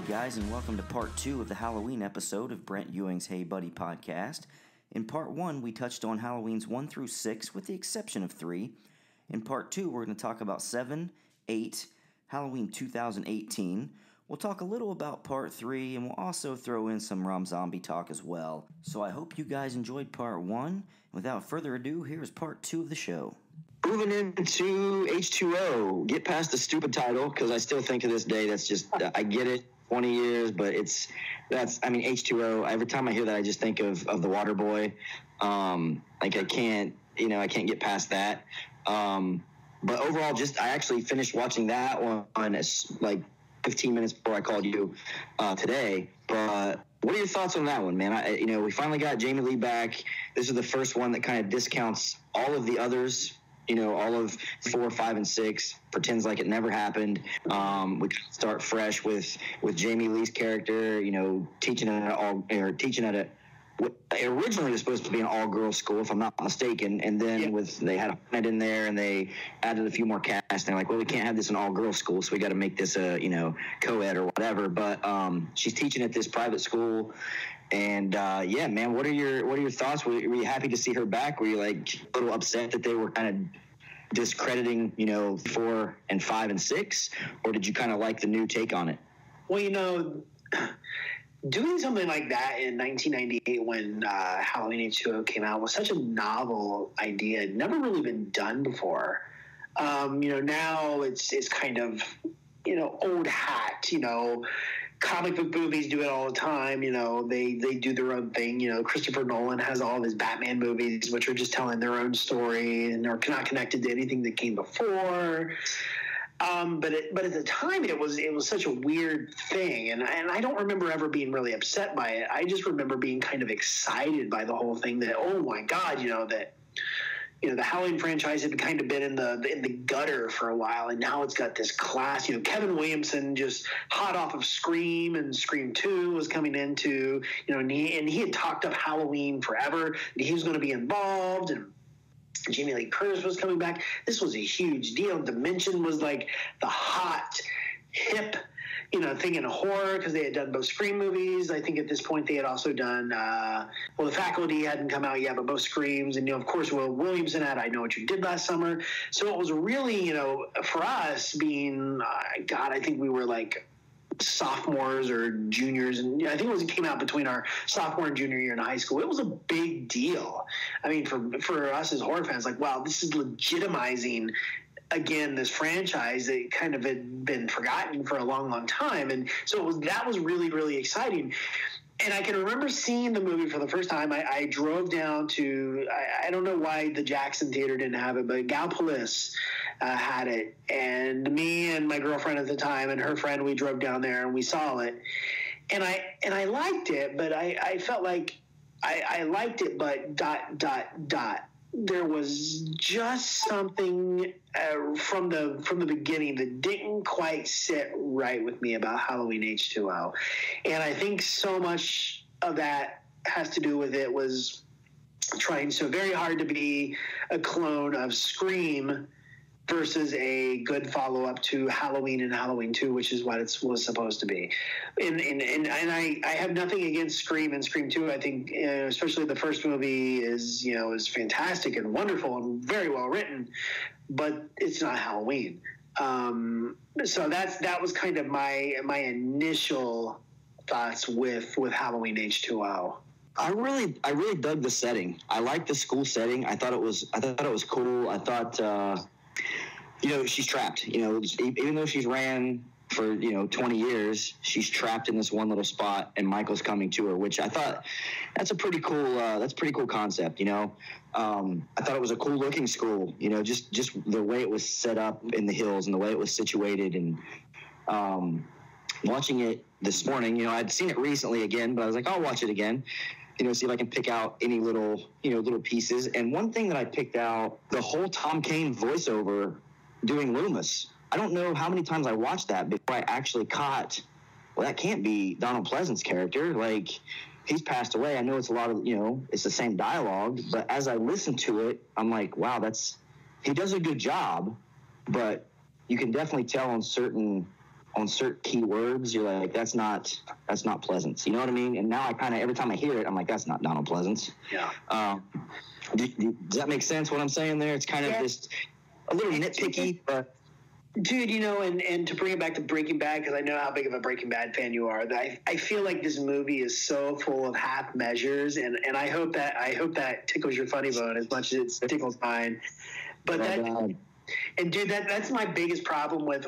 guys, and welcome to part 2 of the Halloween episode of Brent Ewing's Hey Buddy podcast. In part 1, we touched on Halloweens 1 through 6, with the exception of 3. In part 2, we're going to talk about 7, 8, Halloween 2018. We'll talk a little about part 3, and we'll also throw in some Rom Zombie talk as well. So I hope you guys enjoyed part 1. And without further adu, here's part 2 of the show. Moving into H20, get past the stupid title, because I still think to this day that's just, I get it, 20 years, but H2O, every time I hear that, I just think of the Water Boy. I can't get past that. But overall, I actually finished watching that one like 15 minutes before I called you today. But what are your thoughts on that one, man? We finally got Jamie Lee back. This is the first one that kind of discounts all of the others. All of 4, 5, and 6, pretends like it never happened. We start fresh with Jamie Lee's character, teaching at what originally was supposed to be an all-girls school, if I'm not mistaken, and then they had a Bennett in there, and they added a few more casts, and they're like, well, we can't have this an all-girls school, so we got to make this a, co-ed or whatever, but she's teaching at this private school, and man, what are your thoughts? Were you happy to see her back? Were you like a little upset that they were kind of discrediting, 4 and 5 and 6, or did you kind of like the new take on it? Well, doing something like that in 1998 when Halloween H20 came out was such a novel idea. It had never really been done before. Now it's kind of, old hat, comic book movies do it all the time. They do their own thing. Christopher Nolan has all of his Batman movies, which are just telling their own story and are not connected to anything that came before. But at the time it was such a weird thing, and I don't remember ever being really upset by it. I just remember being kind of excited by the whole thing. That, oh my God, the Halloween franchise had kind of been in the gutter for a while, and now it's got this class. Kevin Williamson, just hot off of Scream, and Scream 2 was coming into, and he had talked up Halloween forever, and he was going to be involved, and Jamie Lee Curtis was coming back. This was a huge deal. Dimension was like the hot, hip, thing in horror, because they had done both Scream movies. I think at this point they had also done, The Faculty hadn't come out yet, but both Screams. And, of course, Will Williamson had I Know What You Did Last Summer. So it was really, for us being, I think we were like sophomores or juniors, and I think it came out between our sophomore and junior year in high school. It was a big deal. I mean, for us as horror fans, like, wow, this is legitimizing again this franchise that kind of had been forgotten for a long, long time, and so that was really, really exciting. And I can remember seeing the movie for the first time. I drove down to, I don't know why the Jackson Theater didn't have it, but Gallipolis had it. And me and my girlfriend at the time and her friend, we drove down there and we saw it. And I liked it, but I felt like I liked it, but ... There was just something from the beginning that didn't quite sit right with me about Halloween H20. And I think so much of that has to do with it was trying so very hard to be a clone of Scream versus a good follow-up to Halloween and Halloween 2, which is what it was supposed to be. And I have nothing against Scream and Scream 2. I think, especially the first movie is fantastic and wonderful and very well written, but it's not Halloween. So that was kind of my initial thoughts with Halloween H20. I really dug the setting. I liked the school setting. I thought it was cool. I thought, she's trapped, even though she's ran for, 20 years, she's trapped in this one little spot and Michael's coming to her, which I thought that's a pretty cool concept. I thought it was a cool looking school, just the way it was set up in the hills and the way it was situated. And, watching it this morning, I'd seen it recently again, but I was like, I'll watch it again. See if I can pick out any little pieces. And one thing that I picked out, the whole Tom Kane voiceover doing Loomis. I don't know how many times I watched that before I actually caught, well, that can't be Donald Pleasant's character. Like, he's passed away. I know it's a lot of, it's the same dialogue. But as I listened to it, I'm like, wow, he does a good job. But you can definitely tell on certain on certain keywords, you're like, that's not Pleasance. You know what I mean? And now I kind of, every time I hear it, I'm like, that's not Donald Pleasance. Yeah. Does that make sense what I'm saying there? It's kind of just a little nitpicky, but. Dude, and to bring it back to Breaking Bad, because I know how big of a Breaking Bad fan you are, I feel like this movie is so full of half measures, and I hope that tickles your funny bone as much as it tickles mine. But and dude, that's my biggest problem with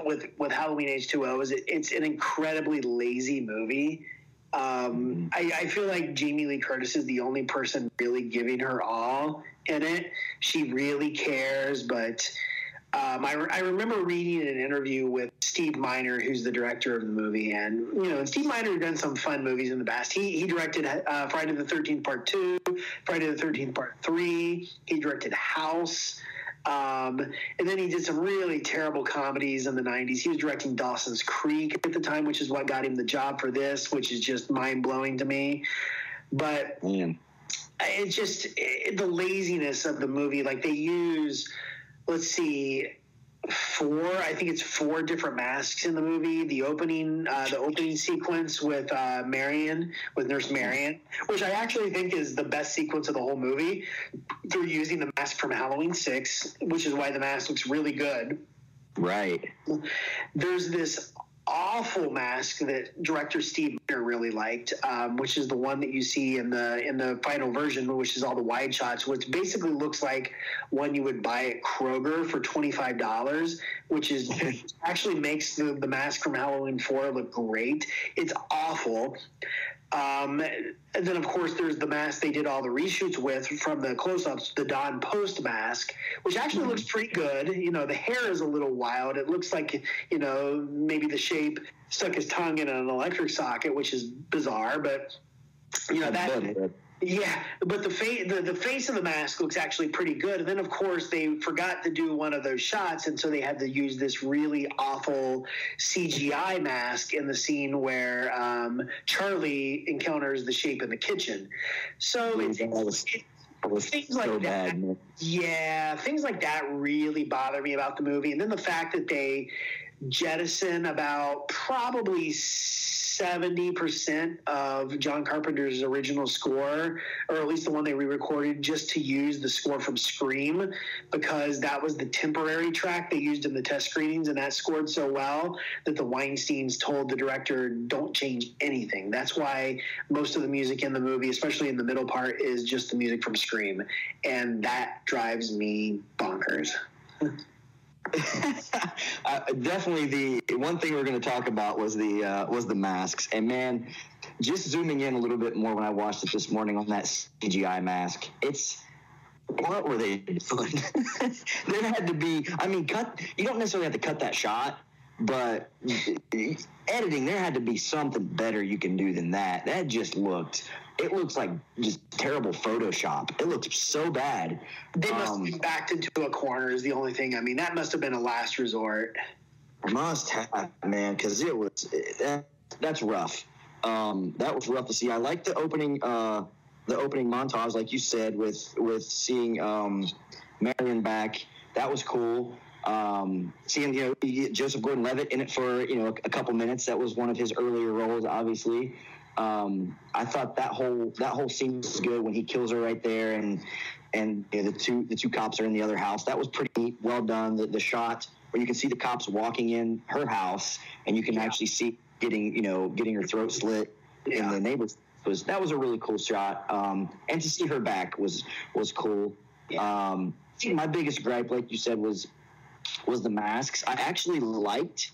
Halloween H20 is it's an incredibly lazy movie. I feel like Jamie Lee Curtis is the only person really giving her all in it. She really cares, but. I remember reading an interview with Steve Miner, who's the director of the movie, and Steve Miner had done some fun movies in the past. He directed Friday the 13th Part 2, Friday the 13th Part 3. He directed House, and then he did some really terrible comedies in the 90s. He was directing Dawson's Creek at the time, which is what got him the job for this, which is just mind-blowing to me. But it's just the laziness of the movie. Like, they use... Let's see, I think it's 4 different masks in the movie. The opening sequence with Nurse Marion, which I actually think is the best sequence of the whole movie. They're using the mask from Halloween 6, which is why the mask looks really good. Right. There's this awful mask that director Steve Miner really liked, which is the one that you see in the final version, which is all the wide shots, which basically looks like one you would buy at Kroger for $25, which is actually makes the mask from Halloween 4 look great. It's awful. And then, of course, there's the mask they did all the reshoots with from the close-ups, the Don Post mask, which actually looks pretty good. The hair is a little wild. It looks like, maybe the shape stuck his tongue in an electric socket, which is bizarre. But, yeah, but the face of the mask looks actually pretty good. And then, of course, they forgot to do one of those shots, and so they had to use this really awful CGI mask in the scene where Charlie encounters the shape in the kitchen. So things like that, things like that really bother me about the movie. And then the fact that they jettison about probably 70% of John Carpenter's original score, or at least the one they re-recorded, just to use the score from Scream, because that was the temporary track they used in the test screenings, and that scored so well that the Weinsteins told the director, don't change anything. That's why most of the music in the movie, especially in the middle part, is just the music from Scream, and that drives me bonkers. Definitely the one thing we're going to talk about was the masks. And man, just zooming in a little bit more when I watched it this morning on that CGI mask, what were they doing? There had to be, you don't necessarily have to cut that shot, but editing, there had to be something better you can do than that. That just it looks like just terrible Photoshop. It looked so bad. They must have been backed into a corner is the only thing. That must have been a last resort. Must have, man, because that's rough. That was rough to see. I like the opening montage, like you said, with seeing Marion back. That was cool. Seeing Joseph Gordon-Levitt in it for a couple minutes. That was one of his earlier roles, obviously. I thought that whole scene was good when he kills her right there, and the two cops are in the other house. That was pretty well done. The shot where you can see the cops walking in her house, and you can actually see getting her throat slit in the neighbors. That was a really cool shot. And to see her back was cool. Yeah. My biggest gripe, like you said, was the masks. I actually liked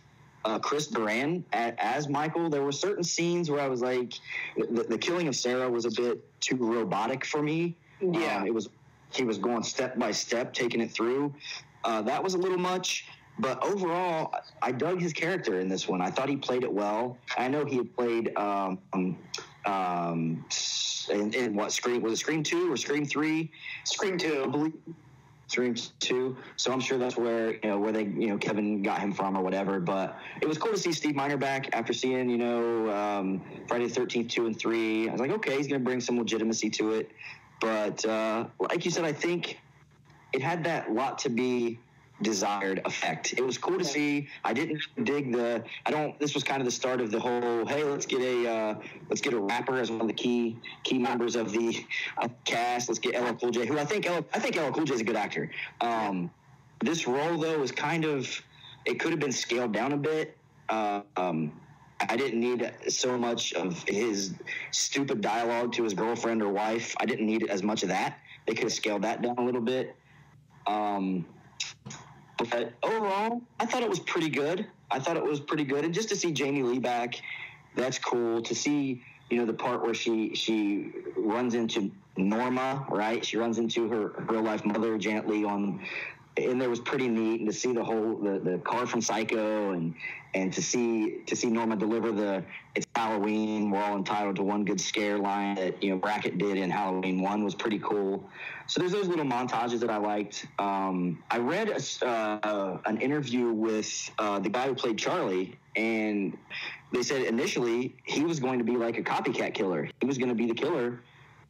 Chris Duran as Michael. There were certain scenes where I was like, the killing of Sarah was a bit too robotic for me. Yeah, he was going step by step, taking it through. That was a little much, but overall, I dug his character in this one. I thought he played it well. I know he had played in what Scream, was it Scream 2 or Scream 3? Scream 2, I believe. Scream 2, so I'm sure that's where they Kevin got him from or whatever. But it was cool to see Steve Miner back after seeing Friday the 13th 2 and 3. I was like, okay, he's going to bring some legitimacy to it. But like you said, I think it had that lot to be desired effect. It was cool to see. I didn't dig this was kind of the start of the whole, hey, let's get a rapper as one of the key members of the cast. Let's get LL Cool J, who I think LL Cool J is a good actor. This role though was kind of, it could have been scaled down a bit. I didn't need so much of his stupid dialogue to his girlfriend or wife. I didn't need as much of that. They could have scaled that down a little bit. But overall, I thought it was pretty good. And just to see Jamie Lee back, that's cool. To see, the part where she runs into Norma, right? She runs into her real-life mother, Janet Leigh, and there was pretty neat. And to see the car from Psycho and to see Norma deliver it's Halloween, we're all entitled to one good scare line that, Brackett did in Halloween 1 was pretty cool. So there's those little montages that I liked. I read an interview with the guy who played Charlie, and they said initially he was going to be like a copycat killer. He was going to be the killer.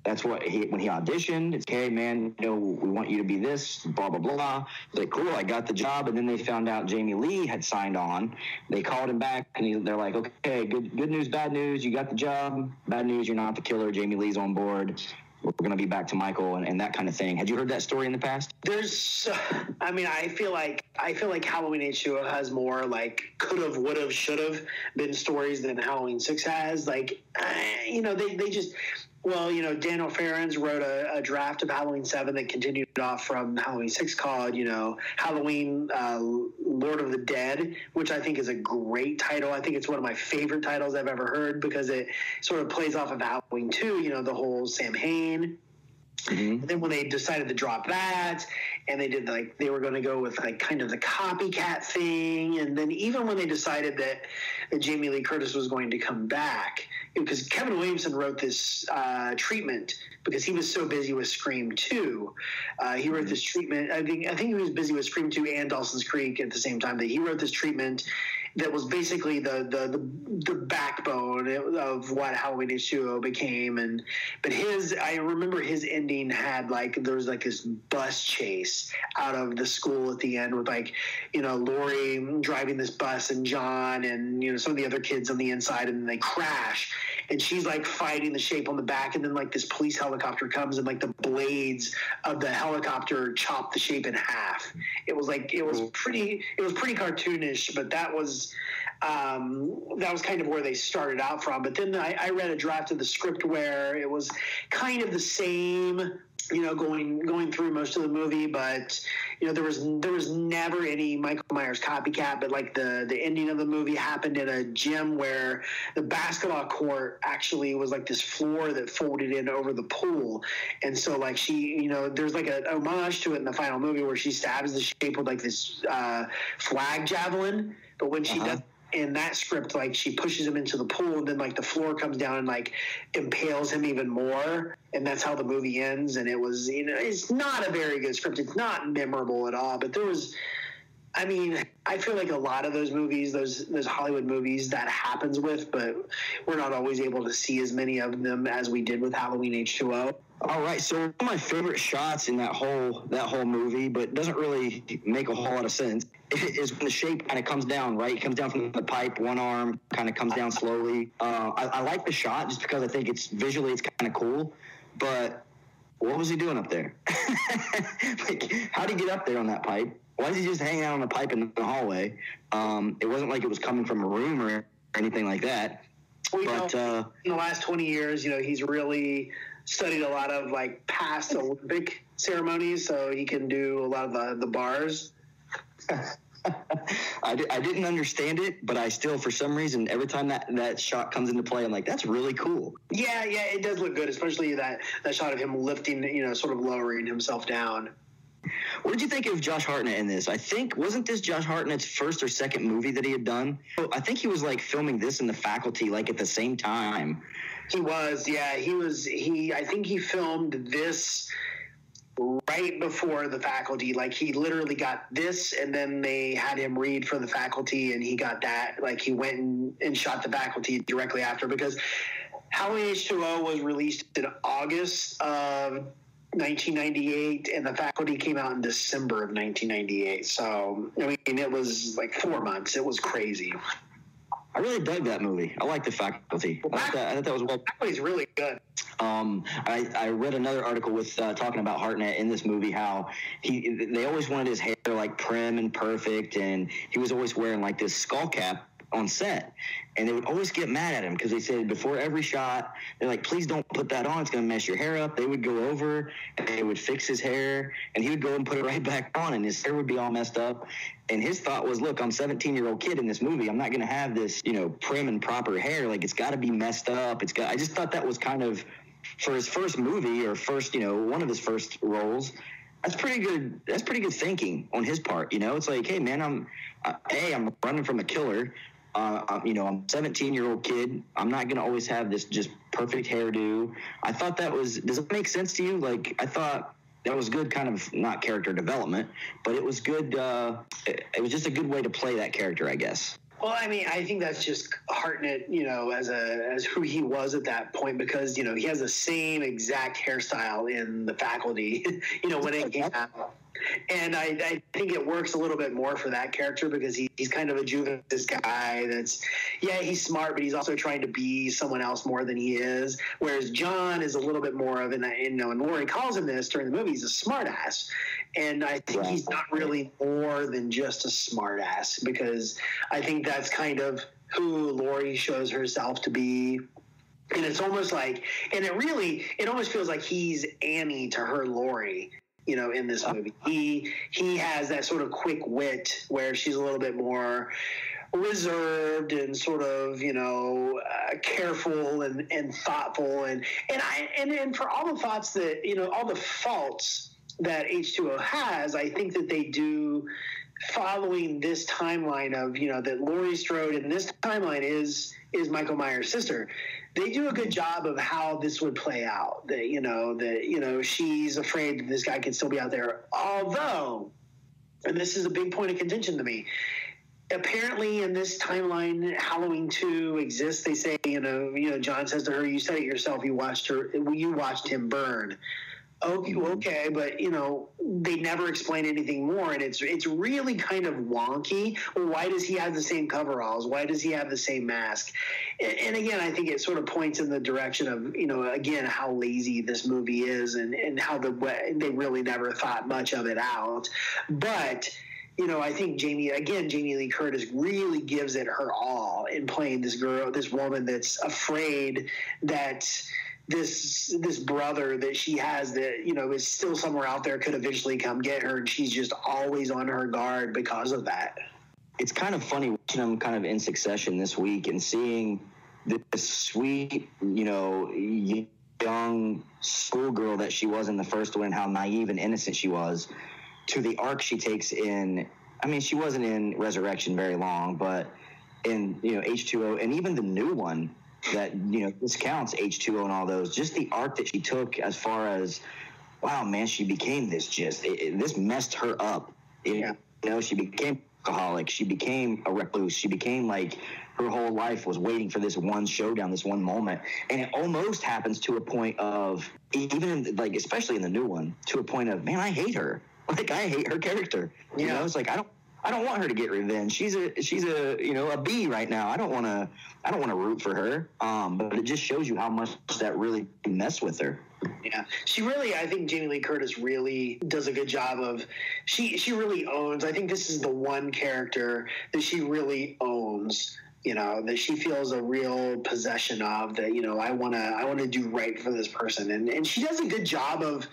That's what when he auditioned, it's, hey, man, we want you to be this, blah, blah, blah. He's like, cool, I got the job. And then they found out Jamie Lee had signed on. They called him back, and they're like, okay, good news, bad news. You got the job. Bad news, you're not the killer. Jamie Lee's on board. We're going to be back to Michael and that kind of thing. Had you heard that story in the past? I feel like Halloween H20 has more like could have, would have, should have been stories than Halloween 6 has. Like, they just... Well, Daniel Farrens wrote a draft of Halloween 7 that continued off from Halloween 6 called, Halloween Lord of the Dead, which I think is a great title. I think it's one of my favorite titles I've ever heard because it sort of plays off of Halloween 2, the whole Sam Hain. Mm-hmm. And then when they decided to drop that, and they did they were going to go with kind of the copycat thing, and then even when they decided that Jamie Lee Curtis was going to come back, because Kevin Williamson wrote this treatment because he was so busy with Scream 2. He wrote this treatment. I think he was busy with Scream 2 and Dawson's Creek at the same time. That he wrote this treatment that was basically the backbone of what Halloween H20 became. But I remember his ending had there was this bus chase out of the school at the end with Lori driving this bus and John and some of the other kids on the inside, and then they crash. And she's fighting the shape on the back, and then this police helicopter comes, and the blades of the helicopter chop the shape in half. It was pretty cartoonish, but that was kind of where they started out from. But then I read a draft of the script where it was kind of the same, going through most of the movie, but there was never any Michael Myers copycat. But the ending of the movie happened in a gym where the basketball court actually was this floor that folded in over the pool, and so she there's an homage to it in the final movie where she stabs the shape with this flag javelin, but when she does. In that script, she pushes him into the pool, and then the floor comes down and impales him even more, and that's how the movie ends. And it was, it's not a very good script. It's not memorable at all. But there was, I feel like a lot of those movies, those Hollywood movies, that happens with, but we're not always able to see as many of them as we did with Halloween H20. All right, so one of my favorite shots in that whole movie, but doesn't really make a whole lot of sense, is when the shape kind of comes down, right? It comes down from the pipe, one arm kind of comes down slowly. I like the shot just because I think it's visually kind of cool, but what was he doing up there? How did he get up there on that pipe? Why is he just hanging out on the pipe in the hallway? It wasn't like it was coming from a room or anything like that. But in the last 20 years, he's really studied a lot of past Olympic ceremonies, so he can do a lot of the bars. I didn't understand it, but I still, for some reason, every time that shot comes into play, I'm like, that's really cool. Yeah, it does look good, especially that shot of him lifting, sort of lowering himself down. What did you think of Josh Hartnett in this? Wasn't this Josh Hartnett's first or second movie that he had done? I think he was filming this in The Faculty at the same time. He was, yeah. I think he filmed this right before The Faculty. He literally got this, and then they had him read for The Faculty, and he got that. He went and shot The Faculty directly after, because Halloween H20 was released in August of 1998, and The Faculty came out in December of 1998. So, I mean, it was like 4 months. It was crazy. I really dug that movie. I like The Faculty. I thought that was well. Faculty's really good. I read another article with talking about Hartnett in this movie, how they always wanted his hair like prim and perfect, and he was always wearing like this skull cap on set, and they would always get mad at him because they said before every shot, they're like, please don't put that on, it's going to mess your hair up. They would go over and they would fix his hair, and he would go and put it right back on, and his hair would be all messed up. And his thought was, look, I'm a 17-year-old kid in this movie, I'm not going to have this, prim and proper hair. Like, it's got to be messed up. I just thought that was kind of, for his first movie, or first, one of his first roles, that's pretty good. That's pretty good thinking on his part. It's like, hey man, I'm running from a killer. I'm a 17-year-old kid. I'm not going to always have this just perfect hairdo. I thought does it make sense to you? Like, I thought that was good, kind of not character development, but it was good. It was just a good way to play that character, I guess. Well, I mean, I think that's just Hartnett, as who he was at that point, because, he has the same exact hairstyle in The Faculty, when it came out. And I think it works a little bit more for that character because he's kind of a juvenile guy he's smart, but he's also trying to be someone else more than he is. Whereas John is a little bit more of and Laurie calls him this during the movie, he's a smart ass. And I think he's not really more than just a smart ass, because I think that's kind of who Laurie shows herself to be. And it's almost like, it almost feels like he's Annie to her Laurie. In this movie, he has that sort of quick wit where she's a little bit more reserved and sort of, careful and thoughtful. And for all the thoughts that, all the faults that H2O has, I think that they do, following this timeline of, that Laurie Strode in this timeline is Michael Myers' sister. They do a good job of how this would play out. That she's afraid that this guy could still be out there. Although, and this is a big point of contention to me, apparently in this timeline, Halloween 2 exists. They say, John says to her, "You said it yourself. You watched him burn." Okay, but they never explain anything more, and it's really kind of wonky. Well, why does he have the same coveralls? Why does he have the same mask? And again, I think it sort of points in the direction of again how lazy this movie is, and how they really never thought much of it out. But I think Jamie Lee Curtis really gives it her all in playing this woman that's afraid that this brother that she has that is still somewhere out there could eventually come get her, and she's just always on her guard because of that. It's kind of funny watching them kind of in succession this week and seeing this sweet, young schoolgirl that she was in the first one, how naive and innocent she was, to the arc she takes in. I mean, she wasn't in Resurrection very long, but in H2O, and even the new one that discounts H2O and all those, just the arc that she took, as far as, wow, man, she became this this messed her up. She became alcoholic, she became a recluse, she became like, her whole life was waiting for this one showdown, this one moment. And it almost happens to a point of, even in, like, especially in the new one, to a point of, man, I hate her. Like, I hate her character. It's like, I don't want her to get revenge. She's a B right now. I don't want to root for her. But it just shows you how much that really messed with her. Yeah, I think Jamie Lee Curtis really does a good job of, she really owns, I think this is the one character that she really owns, that she feels a real possession of, that, I want to do right for this person. And she does a good job of,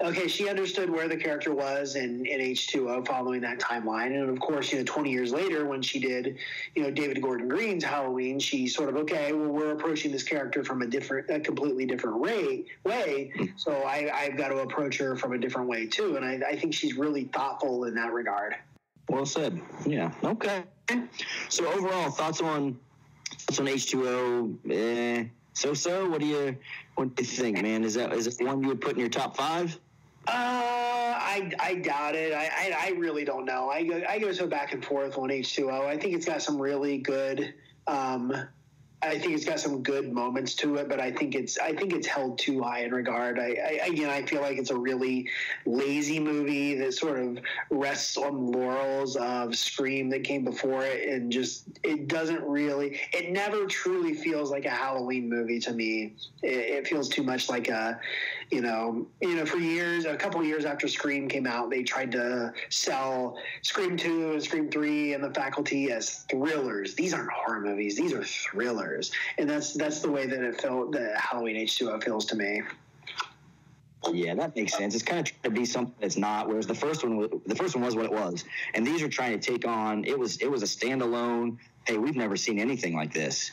okay, she understood where the character was in H2O following that timeline. And of course, 20 years later when she did, David Gordon Green's Halloween, she sort of, okay, well, we're approaching this character from a completely different way. So I've got to approach her from a different way too. And I think she's really thoughtful in that regard. Well said. Yeah. Okay. So overall, thoughts on H2O? So what do you think, man? Is it the one you would put in your top 5? I doubt it. I really don't know. I go so back and forth on H2O. I think it's got some really good I think it's got some good moments to it, but I think it's held too high in regard. I feel like it's a really lazy movie that sort of rests on laurels of Scream that came before it, and it never truly feels like a Halloween movie to me. It feels too much like a, for years, a couple of years after Scream came out, they tried to sell Scream 2 and Scream 3 and The Faculty as thrillers. These aren't horror movies; these are thrillers. And that's the way that it felt, that Halloween H20 feels to me. Yeah, that makes sense. It's kind of trying to be something that's not, whereas the first one was what it was, and these are trying to take on. It was a standalone. Hey, we've never seen anything like this,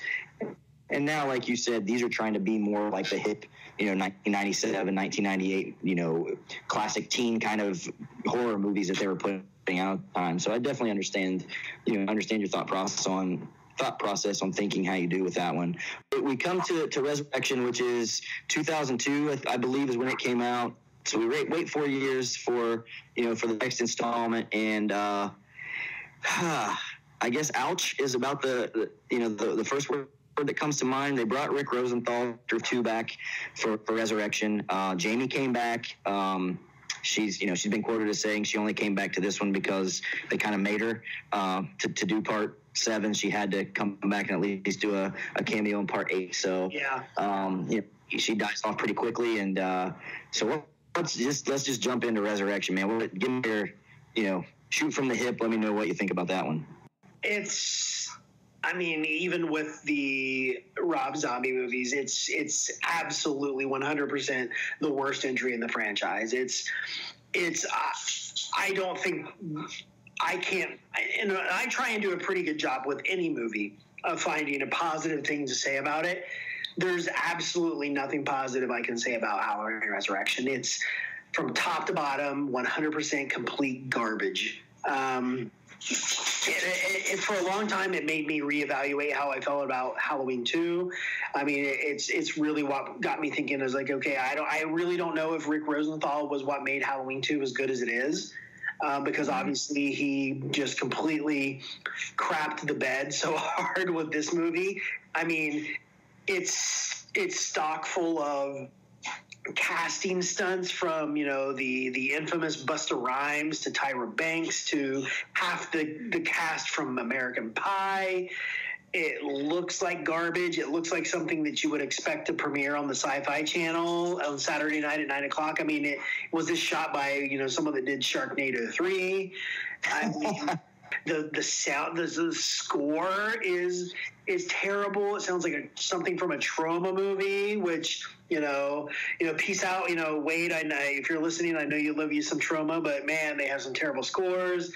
and now, like you said, these are trying to be more like the hip, 1997, 1998, classic teen kind of horror movies that they were putting out at the time. So I definitely understand your thought process on thinking how you do with that one. We come to Resurrection, which is 2002, I believe, is when it came out. So we wait 4 years for the next installment, and I guess ouch is about the first word that comes to mind. They brought Rick Rosenthal after 2 back for Resurrection. Jamie came back. She's been quoted as saying she only came back to this one because they kind of made her to do part 7. She had to come back and at least do a cameo in part 8. So she dies off pretty quickly, and so let's just jump into Resurrection, man. Give me your shoot from the hip. Let me know what you think about that one. Even with the Rob Zombie movies, it's absolutely 100% the worst entry in the franchise. I don't think I can't, and I try and do a pretty good job with any movie of finding a positive thing to say about it. There's absolutely nothing positive I can say about Halloween Resurrection. It's from top to bottom, 100% complete garbage. For a long time, it made me reevaluate how I felt about Halloween 2. It's really what got me thinking. I was like, okay, I really don't know if Rick Rosenthal was what made Halloween 2 as good as it is. Because obviously he just completely crapped the bed so hard with this movie. It's stock full of casting stunts from the infamous Busta Rhymes to Tyra Banks to half the cast from American Pie. It looks like garbage. It looks like something that you would expect to premiere on the Sci-Fi Channel on Saturday night at 9 o'clock. Was this shot by someone that did Sharknado 3? The sound, the score is terrible. It sounds like something from a Trauma movie, which peace out, Wade. If you're listening, I know you love you some Trauma, but man, they have some terrible scores.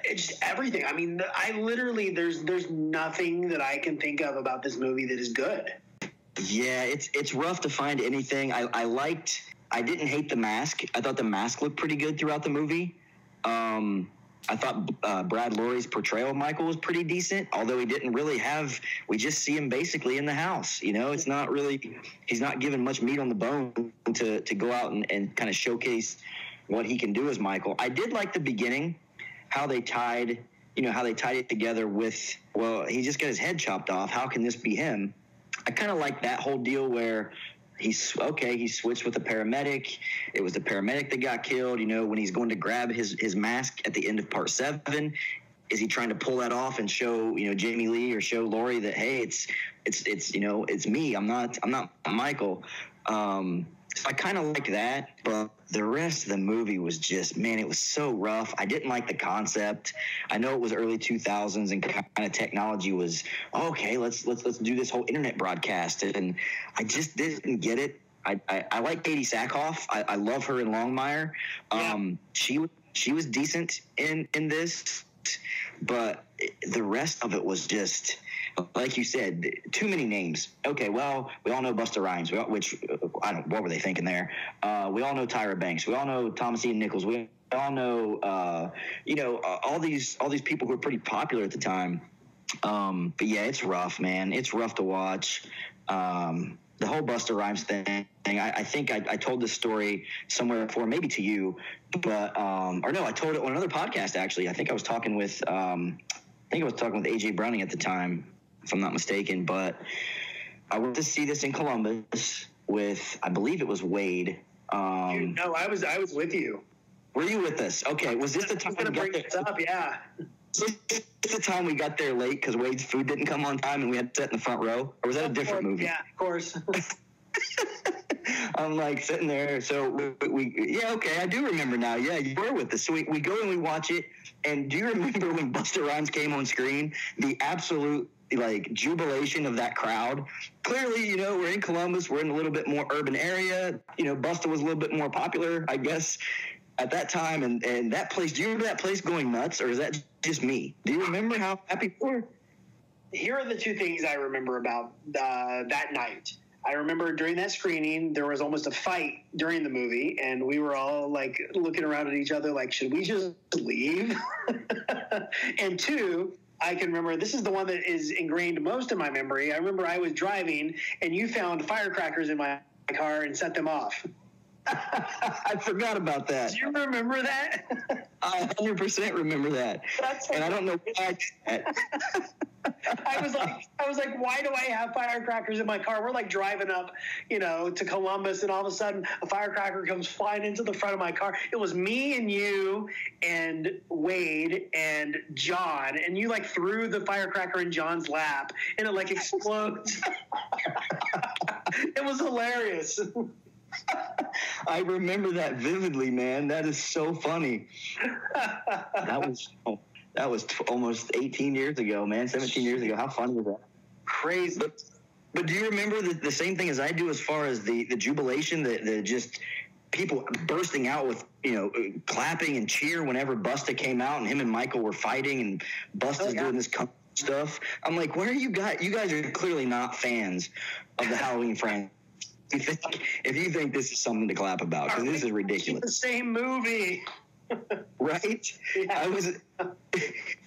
It's just everything. I literally there's nothing that I can think of about this movie that is good. Yeah, it's rough to find anything. I didn't hate the mask. I thought the mask looked pretty good throughout the movie. I thought Brad Laurie's portrayal of Michael was pretty decent, although he didn't really we just see him basically in the house. It's not really, he's not given much meat on the bone to go out and kind of showcase what he can do as Michael. I did like the beginning, how they tied it together with, well, he just got his head chopped off. How can this be him? I kind of like that whole deal where he switched with the paramedic. It was the paramedic that got killed. When he's going to grab his mask at the end of part 7, is he trying to pull that off and show, Jamie Lee or show Laurie that, hey, it's me. I'm not Michael. So I kind of like that, but the rest of the movie was just, man, it was so rough. I didn't like the concept. I know it was early 2000s and kind of technology was, okay, let's do this whole internet broadcast. And I just didn't get it. I like Katie Sackhoff. I love her in Longmire. She was decent in this, but the rest of it was just, like you said, too many names. Okay, well, we all know Busta Rhymes, what were they thinking there? We all know Tyra Banks. We all know Thomas Ian Nichols. We all know, all these people who were pretty popular at the time. But yeah, it's rough, man. It's rough to watch. The whole Busta Rhymes thing. I think I told this story somewhere before, maybe to you, but I told it on another podcast actually. I think I was talking with AJ Browning at the time. if I'm not mistaken. But I went to see this in Columbus with, I believe it was Wade. No, I was with you. Were you with us? Okay, was this the time we got there? Yeah. Was this the time we got there late because Wade's food didn't come on time and we had to sit in the front row? Or was that a different movie? Yeah, of course. I'm like sitting there. So yeah, okay, I do remember now. Yeah, you were with us. So we go and we watch it. And do you remember when Busta Rhymes came on screen? The absolute like jubilation of that crowd. Clearly, we're in Columbus. We're in a little bit more urban area. Busta was a little bit more popular, I guess, at that time. And that place, do you remember that place going nuts, or is that just me? Do you remember how happy we were? Here are the two things I remember about that night. I remember during that screening, there was almost a fight during the movie, and we were all like looking around at each other like, should we just leave? And two, I can remember, this is the one that is ingrained most in my memory. I remember I was driving and you found firecrackers in my car and set them off. I forgot about that. Do you remember that? I 100% remember that. And I don't know why I did that. I was like, why do I have firecrackers in my car? We're like driving up, to Columbus, and all of a sudden a firecracker comes flying into the front of my car. It was me and you and Wade and John, and you like threw the firecracker in John's lap, and it like explodes. It was hilarious. I remember that vividly, man. That is so funny. That was almost 18 years ago, man. 17 years ago. How fun was that? Crazy. But do you remember the same thing as I do as far as the jubilation, the just people bursting out with, clapping and cheer whenever Busta came out and him and Michael were fighting and Busta's doing this stuff? I'm like, where are you guys? You guys are clearly not fans of the Halloween franchise. If you think this is something to clap about, because this is ridiculous. It's the same movie. Right? Yeah.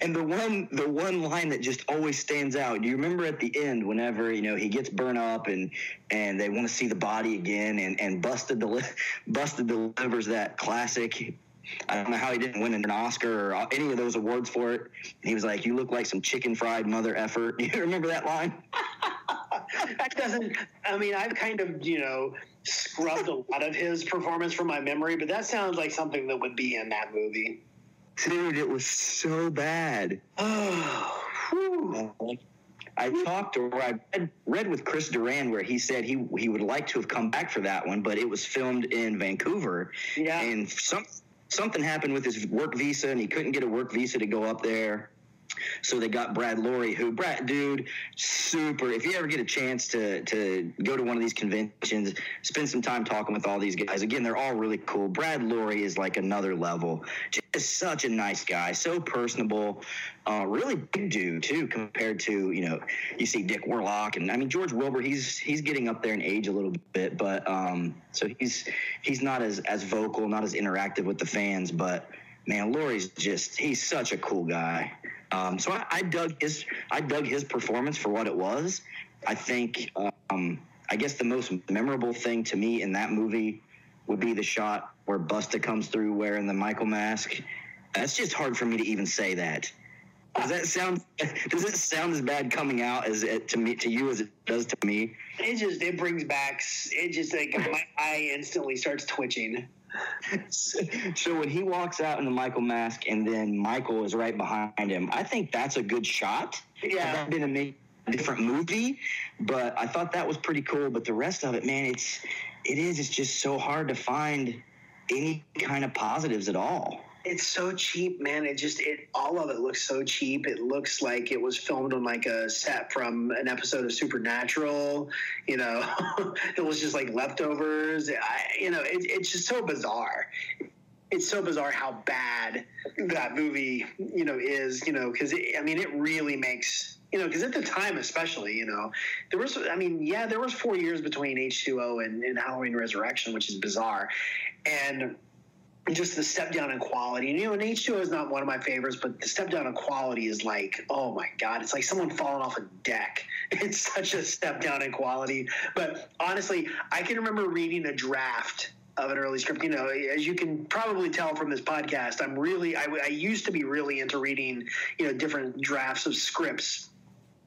And the one line that just always stands out. Do you remember at the end whenever he gets burned up and they want to see the body again, and Busta delivers that classic. I don't know how he didn't win an Oscar or any of those awards for it. And he was like, "You look like some chicken fried mother effer." You remember that line? That doesn't. I mean, I've kind of scrubbed a lot of his performance from my memory, but that sounds like something that would be in that movie. Dude, it was so bad. Oh, I read with Chris Duran where he said he would like to have come back for that one, but it was filmed in Vancouver. Yeah. And something happened with his work visa, and he couldn't get a work visa to go up there. So they got Brad Lorry, dude, super. If you ever get a chance to go to one of these conventions, spend some time talking with all these guys. Again, they're all really cool. Brad Lorry is like another level. Just such a nice guy, so personable, really big dude too, compared to, you see Dick Warlock, and I mean George Wilbur, he's getting up there in age a little bit, but so he's not as vocal, not as interactive with the fans, but man, Lorry's he's such a cool guy. So I dug his performance for what it was. I think, I guess the most memorable thing to me in that movie would be the shot where Busta comes through wearing the Michael mask. That's just hard for me to even say that. Does it sound as bad coming out to you as it does to me? It brings back. It just like my eye instantly starts twitching. So when he walks out in the Michael mask and then Michael is right behind him, I think that's a good shot. Yeah. That been a different movie, but I thought that was pretty cool. But the rest of it, man, it's just so hard to find any kind of positives at all. It's so cheap, man. All of it looks so cheap. It looks like it was filmed on like a set from an episode of Supernatural. It was just like leftovers. It's just so bizarre. It's so bizarre how bad that movie, is, because it really makes, because at the time especially, there was 4 years between H2O and Halloween Resurrection, which is bizarre. And just the step down in quality. And H2O is not one of my favorites, but the step down in quality is like, oh my God, it's like someone falling off a deck. It's such a step down in quality. But honestly, I can remember reading a draft of an early script. As you can probably tell from this podcast, I used to be really into reading, different drafts of scripts.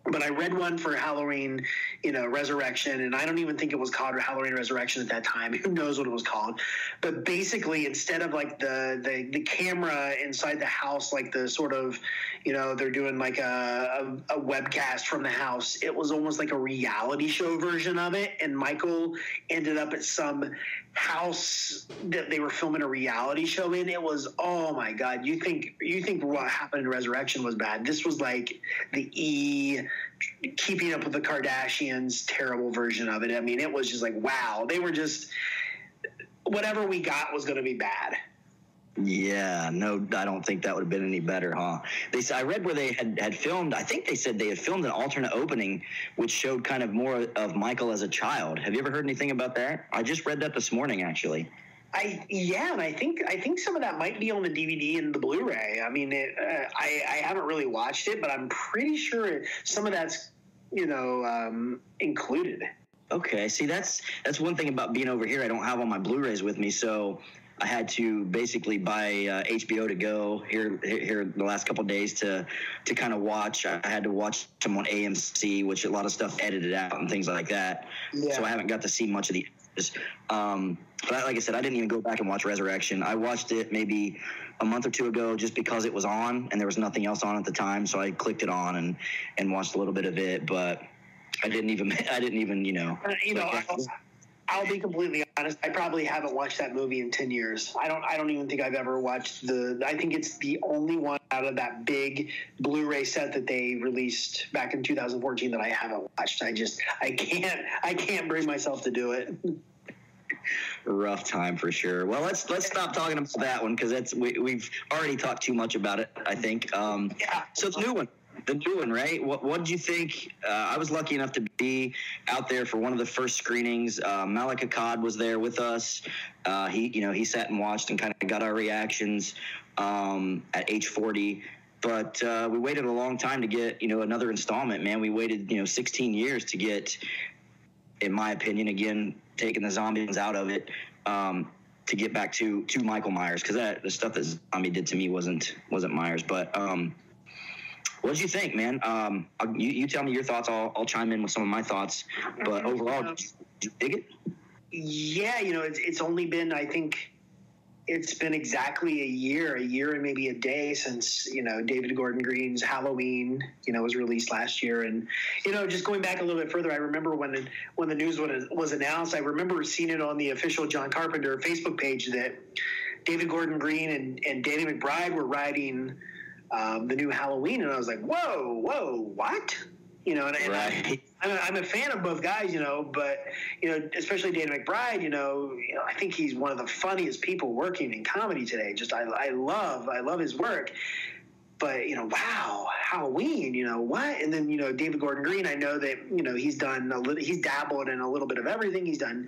But I read one for Halloween, Resurrection, and I don't even think it was called Halloween Resurrection at that time. Who knows what it was called? But basically, instead of like the camera inside the house, like the sort of, they're doing like a webcast from the house, it was almost like a reality show version of it. And Michael ended up at some house that they were filming a reality show in. It was, oh my God, you think what happened in Resurrection was bad. This was like the Keeping Up with the Kardashians terrible version of it. I mean, it was just like, wow, they were just, whatever we got was going to be bad. Yeah, no, I don't think that would have been any better, huh? I read where they had filmed, I think they said they had filmed an alternate opening, which showed kind of more of Michael as a child. Have you ever heard anything about that? I just read that this morning, actually. And I think some of that might be on the DVD and the Blu-ray. I mean, I haven't really watched it, but I'm pretty sure some of that's, included. Okay, see, that's one thing about being over here. I don't have all my Blu-rays with me, so I had to basically buy HBO to go here the last couple of days to kind of watch. I had to watch them on AMC, which a lot of stuff edited out and things like that. Yeah. So I haven't got to see much of the but like I said, I didn't even go back and watch Resurrection. I watched it maybe a month or two ago just because it was on and there was nothing else on at the time. So I clicked it on and watched a little bit of it, but I didn't even I'll be completely honest. I probably haven't watched that movie in 10 years. I don't even think I've ever watched I think it's the only one out of that big Blu-ray set that they released back in 2014 that I haven't watched. I can't bring myself to do it. Rough time for sure. Well, let's stop talking about that one because we've already talked too much about it, I think. Yeah. So the new one, right? What did you think? I was lucky enough to be out there for one of the first screenings. Malik Akkad was there with us. He sat and watched and kind of got our reactions at H20. But we waited a long time to get another installment. Man, we waited 16 years to get, in my opinion, again taking the zombies out of it, to get back to Michael Myers, because the stuff that Zombie did to me wasn't Myers. But what did you think, man? You tell me your thoughts. I'll chime in with some of my thoughts. But overall, did you dig it? Yeah, it's only been, I think, it's been exactly a year and maybe a day since, David Gordon Green's Halloween, was released last year. And, just going back a little bit further, I remember when the news was announced, I remember seeing it on the official John Carpenter Facebook page that David Gordon Green and Danny McBride were writing the new Halloween. And I was like, whoa, what? And right. I'm a fan of both guys, but, especially Danny McBride, I think he's one of the funniest people working in comedy today. Just, I love his work. But, wow, Halloween, what? And then, David Gordon Green, I know that, he's dabbled in a little bit of everything. He's done,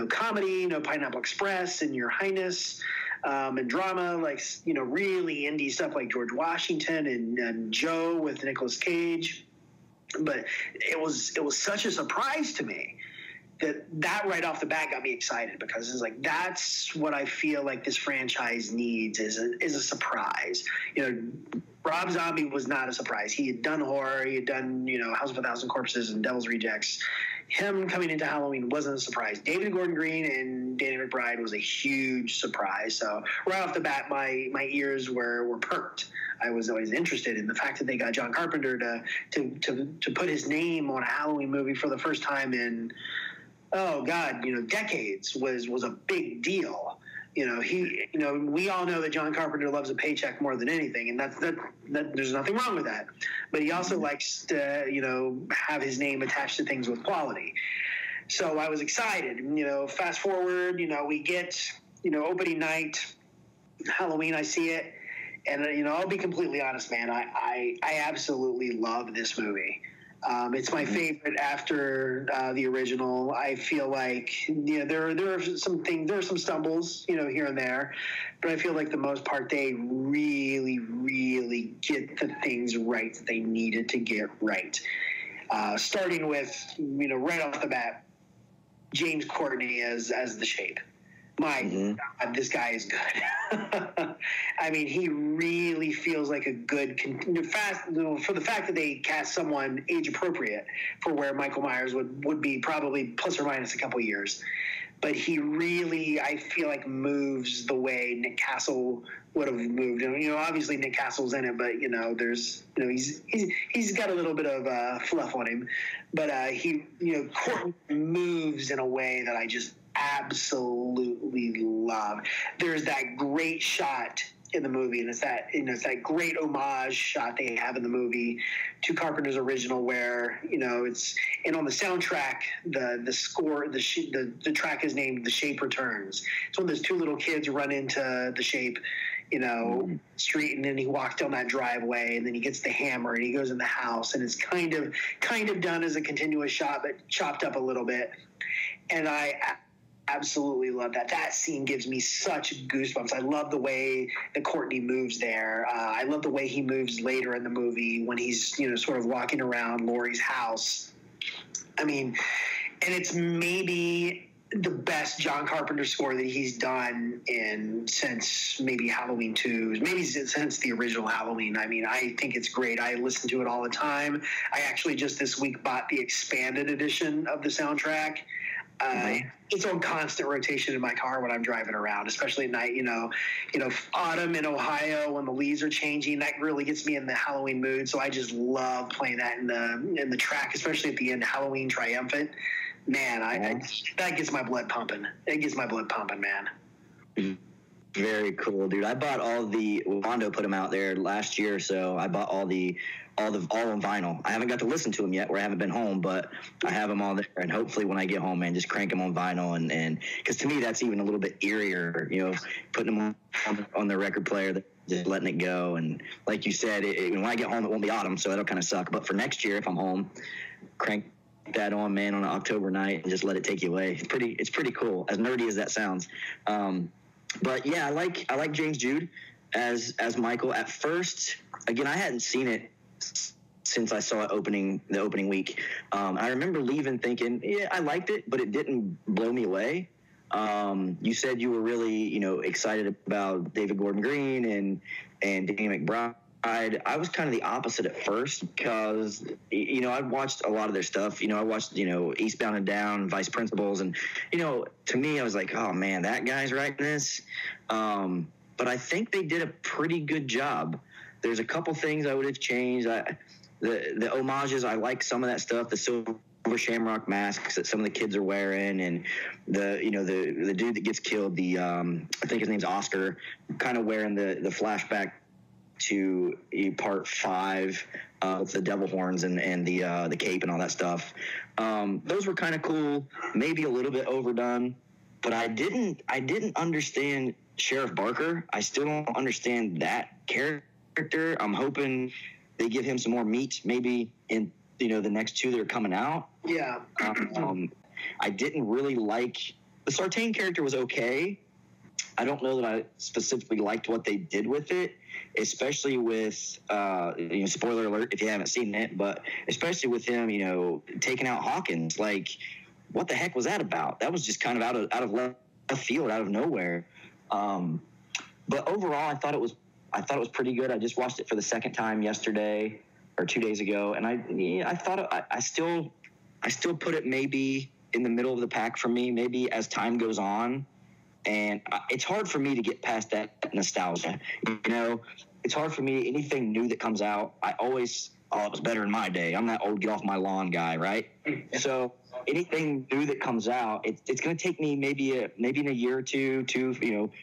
comedy, Pineapple Express and Your Highness, and drama, like, really indie stuff like George Washington and Joe with Nicolas Cage. But it was such a surprise to me that right off the bat got me excited, because it's like, that's what I feel like this franchise needs is a surprise. Rob Zombie was not a surprise. He had done horror. He had done, House of a Thousand Corpses and Devil's Rejects. Him coming into Halloween wasn't a surprise. David Gordon Green and Danny McBride was a huge surprise. So right off the bat, my ears were perked. I was always interested in the fact that they got John Carpenter to put his name on a Halloween movie for the first time in, decades was a big deal. We all know that John Carpenter loves a paycheck more than anything, and that there's nothing wrong with that. But he also likes to, have his name attached to things with quality. So I was excited. Fast forward, we get, opening night, Halloween, I see it. And, I'll be completely honest, man, I absolutely love this movie. It's my favorite after the original. I feel like there are some stumbles, here and there, but I feel like the most part they really, really get the things right that they needed to get right. Starting with right off the bat, James Courtney as the Shape. My God, this guy is good. I mean, he really feels like a good for the fact that they cast someone age appropriate for where Michael Myers would be probably plus or minus a couple years. But he really, I feel like, moves the way Nick Castle would have moved. And, obviously Nick Castle's in it, but there's, he's got a little bit of fluff on him. But he, Courtney moves in a way that I just absolutely love. There's that great shot in the movie, and it's that great homage shot they have in the movie to Carpenter's original, where it's, and on the soundtrack, the score, the track is named "The Shape Returns." It's when those two little kids run into the Shape, street, and then he walks down that driveway, and then he gets the hammer and he goes in the house, and it's kind of done as a continuous shot, but chopped up a little bit, and I absolutely love that. That scene gives me such goosebumps. I love the way that Courtney moves there. I love the way he moves later in the movie when he's, sort of walking around Laurie's house. I mean, and it's maybe the best John Carpenter score that he's done since maybe Halloween 2, maybe since the original Halloween. I mean, I think it's great. I listen to it all the time. I actually just this week bought the expanded edition of the soundtrack. It's on constant rotation in my car when I'm driving around, especially at night. Autumn in Ohio when the leaves are changing, that really gets me in the Halloween mood. So I just love playing that in the track, especially at the end, Halloween Triumphant. Man, that gets my blood pumping. It gets my blood pumping, man. Very cool, dude. I bought all Wando put them out there last year, so I bought all on vinyl. I haven't got to listen to them yet, where I haven't been home, but I have them all there, and hopefully when I get home, man, just crank them on vinyl, and because to me that's even a little bit eerier, putting them on the record player, just letting it go, and like you said, when I get home, it won't be autumn, so that'll kind of suck. But for next year, if I'm home, crank that on, man, on an October night, and just let it take you away. It's pretty cool, as nerdy as that sounds. But yeah, I like James Jude as Michael. At first, again, I hadn't seen it since I saw it the opening week. I remember leaving thinking, yeah, I liked it, but it didn't blow me away. You said you were really, excited about David Gordon Green and Danny McBride. I was kind of the opposite at first because, I'd watched a lot of their stuff. I watched, Eastbound and Down, Vice Principals. And, to me, I was like, oh, man, that guy's writing this. But I think they did a pretty good job. There's a couple things I would have changed. The homages, I like some of that stuff, the silver shamrock masks that some of the kids are wearing, and the dude that gets killed, I think his name's Oscar, kind of wearing the flashback to part 5 with the devil horns and the cape and all that stuff. Those were kind of cool, maybe a little bit overdone, but I didn't understand Sheriff Barker. I still don't understand that character. I'm hoping they give him some more meat, maybe in the next 2 that are coming out. Yeah. I didn't really like the Sartain character. Was okay. I don't know that I specifically liked what they did with it, especially with, spoiler alert if you haven't seen it, but especially with him, taking out Hawkins. Like, what the heck was that about? That was just kind of out of left field, out of nowhere. But overall, I thought it was pretty good. I just watched it for the second time yesterday or 2 days ago, and I thought I still put it maybe in the middle of the pack for me, maybe as time goes on. And it's hard for me to get past that nostalgia. It's hard for me. Anything new that comes out, I always, it was better in my day. I'm that old get off my lawn guy, right? So anything new that comes out, it's going to take me maybe in a year or two,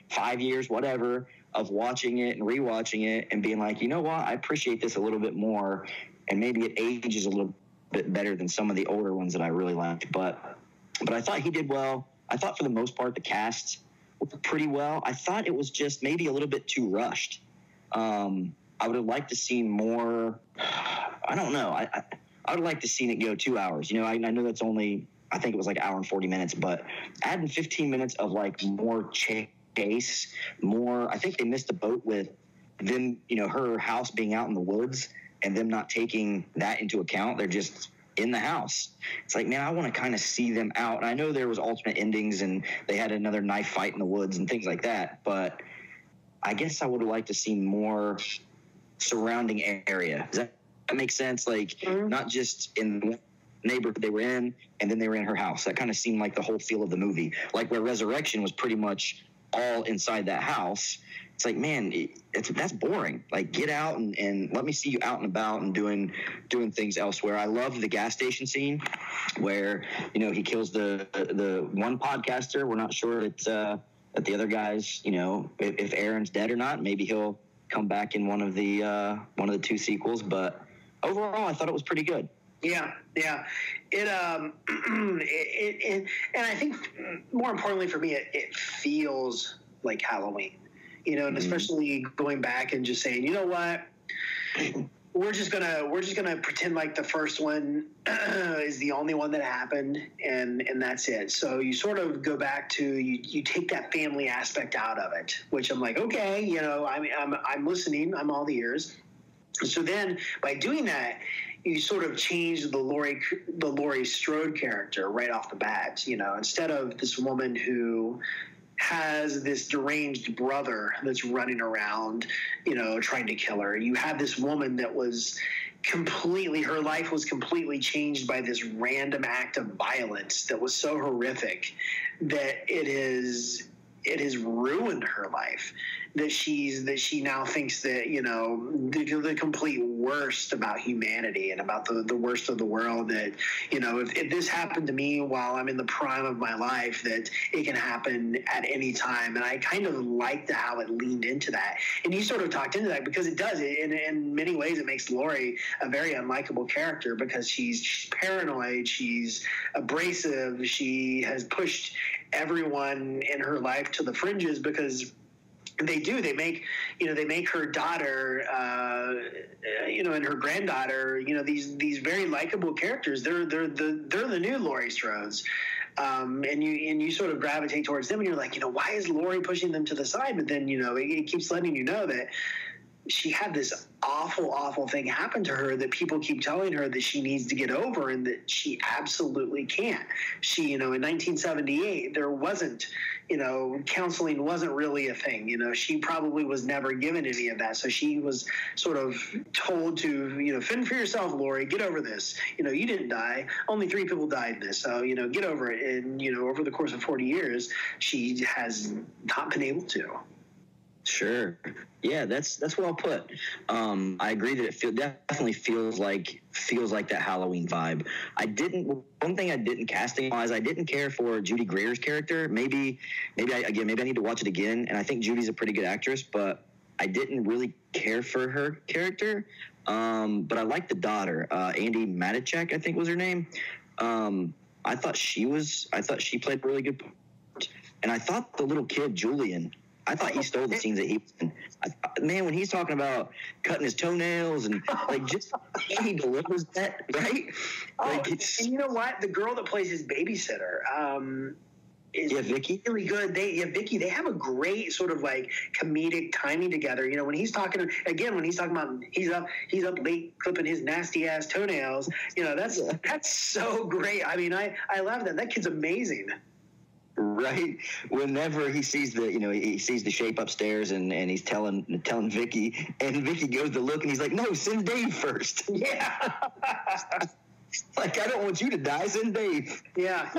5 years, whatever, of watching it and rewatching it and being like, you know what, I appreciate this a little bit more, and maybe it ages a little bit better than some of the older ones that I really liked. But I thought he did well. I thought for the most part the cast pretty well. I thought it was just maybe a little bit too rushed. I would have liked to see more. I don't know. I would have liked to see it go 2 hours. I know that's only, I think it was like an hour and 40 minutes, but adding 15 minutes of like more chase, more. I think they missed the boat with them, her house being out in the woods and them not taking that into account. They're just in the house. It's like, man, I want to kind of see them out. And I know there was alternate endings and they had another knife fight in the woods and things like that, but I guess I would have liked to see more surrounding area. Does that make sense? Like, not just in the neighborhood they were in and then they were in her house. That kind of seemed like the whole feel of the movie. Like where Resurrection was pretty much all inside that house. It's like, man, that's boring. Like, get out and let me see you out and about and doing things elsewhere. I love the gas station scene where, you know, he kills the one podcaster. We're not sure that the other guys, you know, if Aaron's dead or not. Maybe he'll come back in one of the 2 sequels. But overall, I thought it was pretty good. Yeah. It and I think more importantly for me, it feels like Halloween. You know, and especially going back and just saying, you know what, we're just gonna pretend like the first one is the only one that happened, and that's it. So you sort of go back to you take that family aspect out of it, which I'm like, okay, you know, I'm listening, I'm all the ears. So then by doing that, you sort of change the Laurie Strode character right off the bat. You know, instead of this woman who has this deranged brother that's running around, you know, trying to kill her. You have this woman that was her life was completely changed by this random act of violence that was so horrific that it has ruined her life. That she now thinks that, you know, the complete worst about humanity and about the worst of the world, that, you know, if this happened to me while I'm in the prime of my life, that it can happen at any time. And I kind of liked how it leaned into that. And you sort of talked into that because it does. In many ways, it makes Laurie a very unlikable character because she's paranoid, she's abrasive, she has pushed everyone in her life to the fringes because they make her daughter, you know, and her granddaughter, you know, these very likable characters. They're the new Laurie Strodes. And you sort of gravitate towards them and you're like, you know, why is Laurie pushing them to the side? But then, you know, it keeps letting you know that she had this awful thing happen to her that people keep telling her that she needs to get over and that she absolutely can't. She, you know, in 1978, there wasn't, you know, counseling wasn't really a thing. You know, she probably was never given any of that. So she was sort of told to, you know, fend for yourself, Laurie, get over this. You know, you didn't die. Only 3 people died in this. So, you know, get over it. And, you know, over the course of 40 years, she has not been able to. Sure. Yeah, that's well put. I agree that it definitely feels like that Halloween vibe. One thing I didn't casting wise, I didn't care for Judy Greer's character. Maybe I need to watch it again. And I think Judy's a pretty good actress, but I didn't really care for her character. But I liked the daughter, Andi Matichak, I think was her name. I thought she played a really good part. And I thought the little kid, Julian, I thought he stole the scenes that he was in. Man, when he's talking about cutting his toenails and like just he delivers that, right? Like and you know what? The girl that plays his babysitter is Vicky, really good. Vicky, they have a great sort of like comedic timing together. You know, when he's talking about he's up late clipping his nasty ass toenails. You know, that's so great. I mean, I love that. That kid's amazing. Right. Whenever he sees the shape upstairs and he's telling Vicky, and Vicky goes to look and he's like, no, send Dave first. Yeah. Like, I don't want you to die, send Dave. Yeah.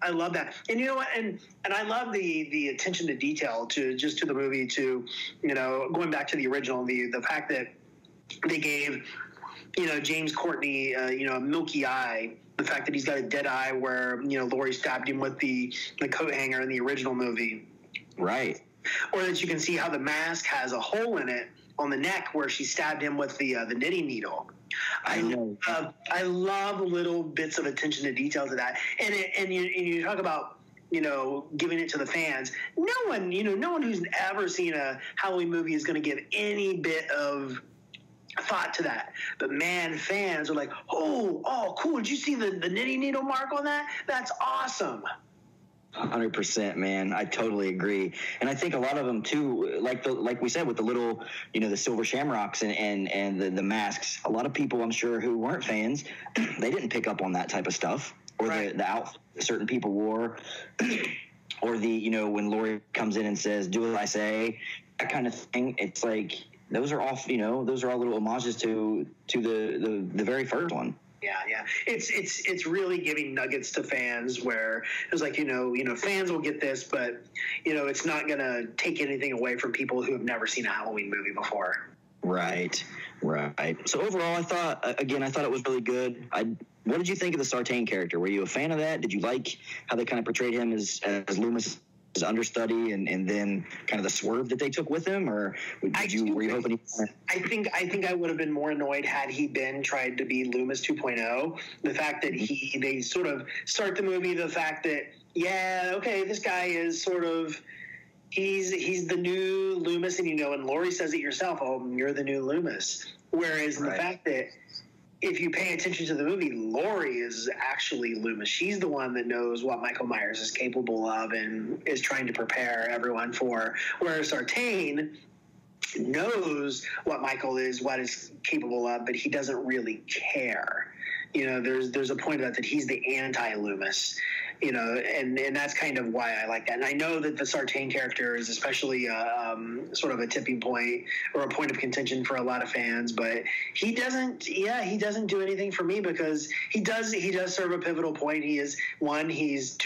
I love that. And you know what? And I love the attention to detail to the movie, to, you know, going back to the original, the fact that they gave, you know, James Courtney, you know, a milky eye. The fact that he's got a dead eye where, you know, Laurie stabbed him with the coat hanger in the original movie. Right. Or that you can see how the mask has a hole in it on the neck where she stabbed him with the knitting needle. I love little bits of attention to detail to that. And you talk about, you know, giving it to the fans. No one who's ever seen a Halloween movie is going to give any bit of thought to that. But man, fans are like, oh, cool. Did you see the knitting needle mark on that? That's awesome. 100%, man. I totally agree, and I think a lot of them too, like we said, with the little, the silver shamrocks and the masks. A lot of people, I'm sure, who weren't fans, they didn't pick up on that type of stuff, or right. the outfit certain people wore, or when Laurie comes in and says, "Do what I say," that kind of thing. It's like those are all little homages to the very first one. Yeah. It's really giving nuggets to fans where it's like, fans will get this, but, it's not going to take anything away from people who have never seen a Halloween movie before. Right. So overall, I thought it was really good. What did you think of the Sartain character? Were you a fan of that? Did you like how they kind of portrayed him as Loomis' understudy, and then kind of the swerve that they took with him, or were you hoping? I think I would have been more annoyed had he been tried to be Loomis 2.0. The fact that they sort of start the movie, the fact that this guy is sort of he's the new Loomis, and and Laurie says it herself, you're the new Loomis. Whereas the fact that if you pay attention to the movie, Laurie is actually Loomis. She's the one that knows what Michael Myers is capable of and is trying to prepare everyone for. Whereas Sartain knows what Michael is capable of, but he doesn't really care. There's a point about that he's the anti-Loomis. And that's kind of why I like that. And I know that the Sartain character is especially sort of a tipping point or a point of contention for a lot of fans, but he doesn't do anything for me, because he does serve a pivotal point. He serves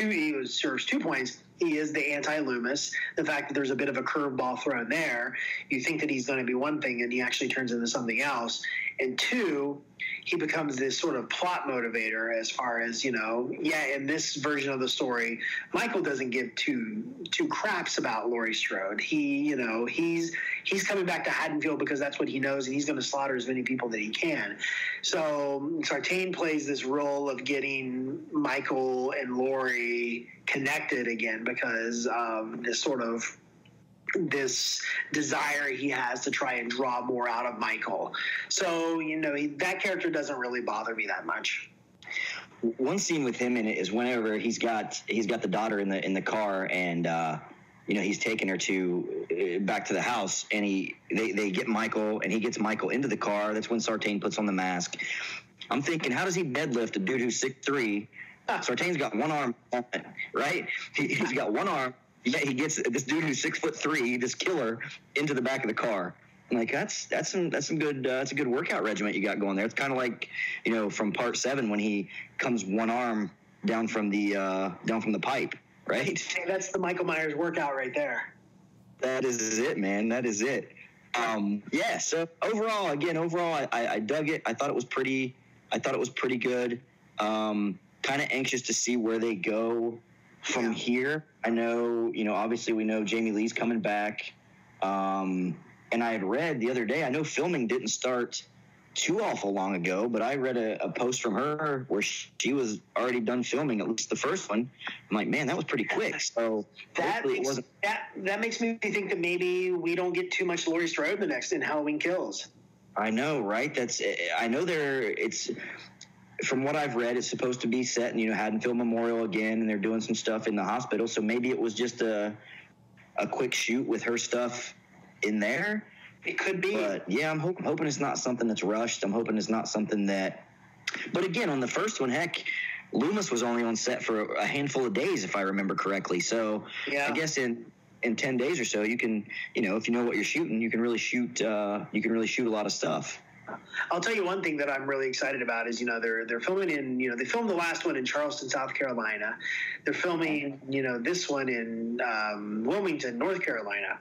2 points. He is the anti-Loomis. The fact that there's a bit of a curveball thrown there, you think that he's going to be one thing and he actually turns into something else. And 2, he becomes this sort of plot motivator as far as, in this version of the story, Michael doesn't give two craps about Laurie Strode. He's coming back to Haddonfield because that's what he knows, and he's going to slaughter as many people that he can. So Sartain plays this role of getting Michael and Laurie connected again because of this desire he has to try and draw more out of Michael. So, that character doesn't really bother me that much. One scene with him in it is whenever he's got the daughter in the car, and he's taking her back to the house, and they get Michael, and he gets Michael into the car. That's when Sartain puts on the mask. I'm thinking, how does he deadlift a dude who's 6'3"? Sartain's got one arm, right? He's got one arm. Yeah, he gets this dude who's 6'3", this killer, into the back of the car. I'm like, that's some good that's a good workout regimen you got going there. It's kind of like from Part 7 when he comes one arm down from the pipe, right? Hey, that's the Michael Myers workout right there. That is it, man. That is it. So overall, I dug it. I thought it was pretty good. Kind of anxious to see where they go from here. I know, obviously we know Jamie Lee's coming back. And I had read the other day, I know filming didn't start too awful long ago, but I read a post from her where she was already done filming, at least the first one. I'm like, man, that was pretty quick. So that makes me think that maybe we don't get too much Laurie Strode in Halloween Kills. I know, right? From what I've read, it's supposed to be set in, Haddonfield Memorial again, and they're doing some stuff in the hospital. So maybe it was just a quick shoot with her stuff in there. It could be. But yeah, I'm hoping it's not something that's rushed. I'm hoping it's not something that. But again, on the first one, heck, Loomis was only on set for a handful of days, if I remember correctly. So I guess in 10 days or so, you can, if you know what you're shooting, you can really shoot. You can really shoot a lot of stuff. I'll tell you one thing that I'm really excited about is, they're filming in, they filmed the last one in Charleston, South Carolina. They're filming, this one in Wilmington, North Carolina.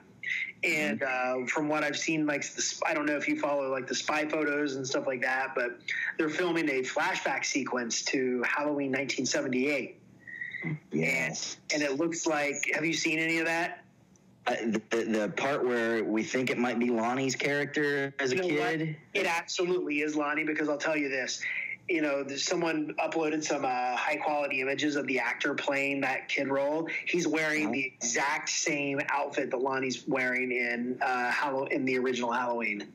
And from what I've seen, I don't know if you follow the spy photos and stuff like that, but they're filming a flashback sequence to Halloween 1978. Yes. And it looks like, have you seen any of that? The part where we think it might be Lonnie's character as a kid. What? It absolutely is Lonnie, because I'll tell you this. Someone uploaded some high quality images of the actor playing that kid role. He's wearing the exact same outfit that Lonnie's wearing in the original Halloween.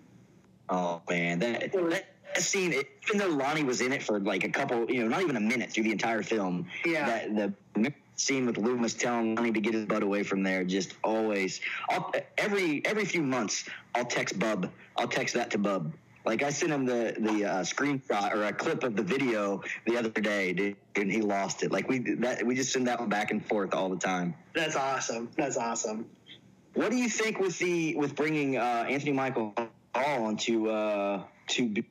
Oh man, that scene, even though Lonnie was in it for a couple, not even a minute through the entire film. Yeah. The scene with Loomis telling Money to get his butt away from there. Just always, every few months, I'll text Bub. I'll text that to Bub. Like, I sent him the screenshot or a clip of the video the other day, dude, and he lost it. Like, we just send that one back and forth all the time. That's awesome. That's awesome. What do you think with bringing Anthony Michael Hall on to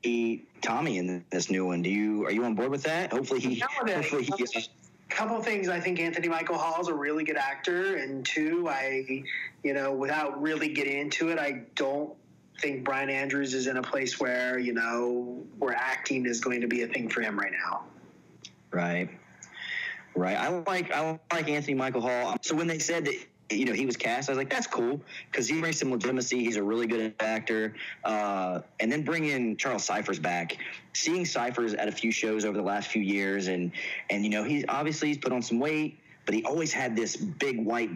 be Tommy in this new one? Are you on board with that? Hopefully he gets. Couple things. I think Anthony Michael Hall is a really good actor, and two, without really getting into it, I don't think Brian Andrews is in a place where where acting is going to be a thing for him right now. Right. I like Anthony Michael Hall. So when they said that he was cast, I was like, that's cool, because he brings some legitimacy. He's a really good actor. And then bringing Charles Cyphers back, seeing Cyphers at a few shows over the last few years, and he's put on some weight, but he always had this big white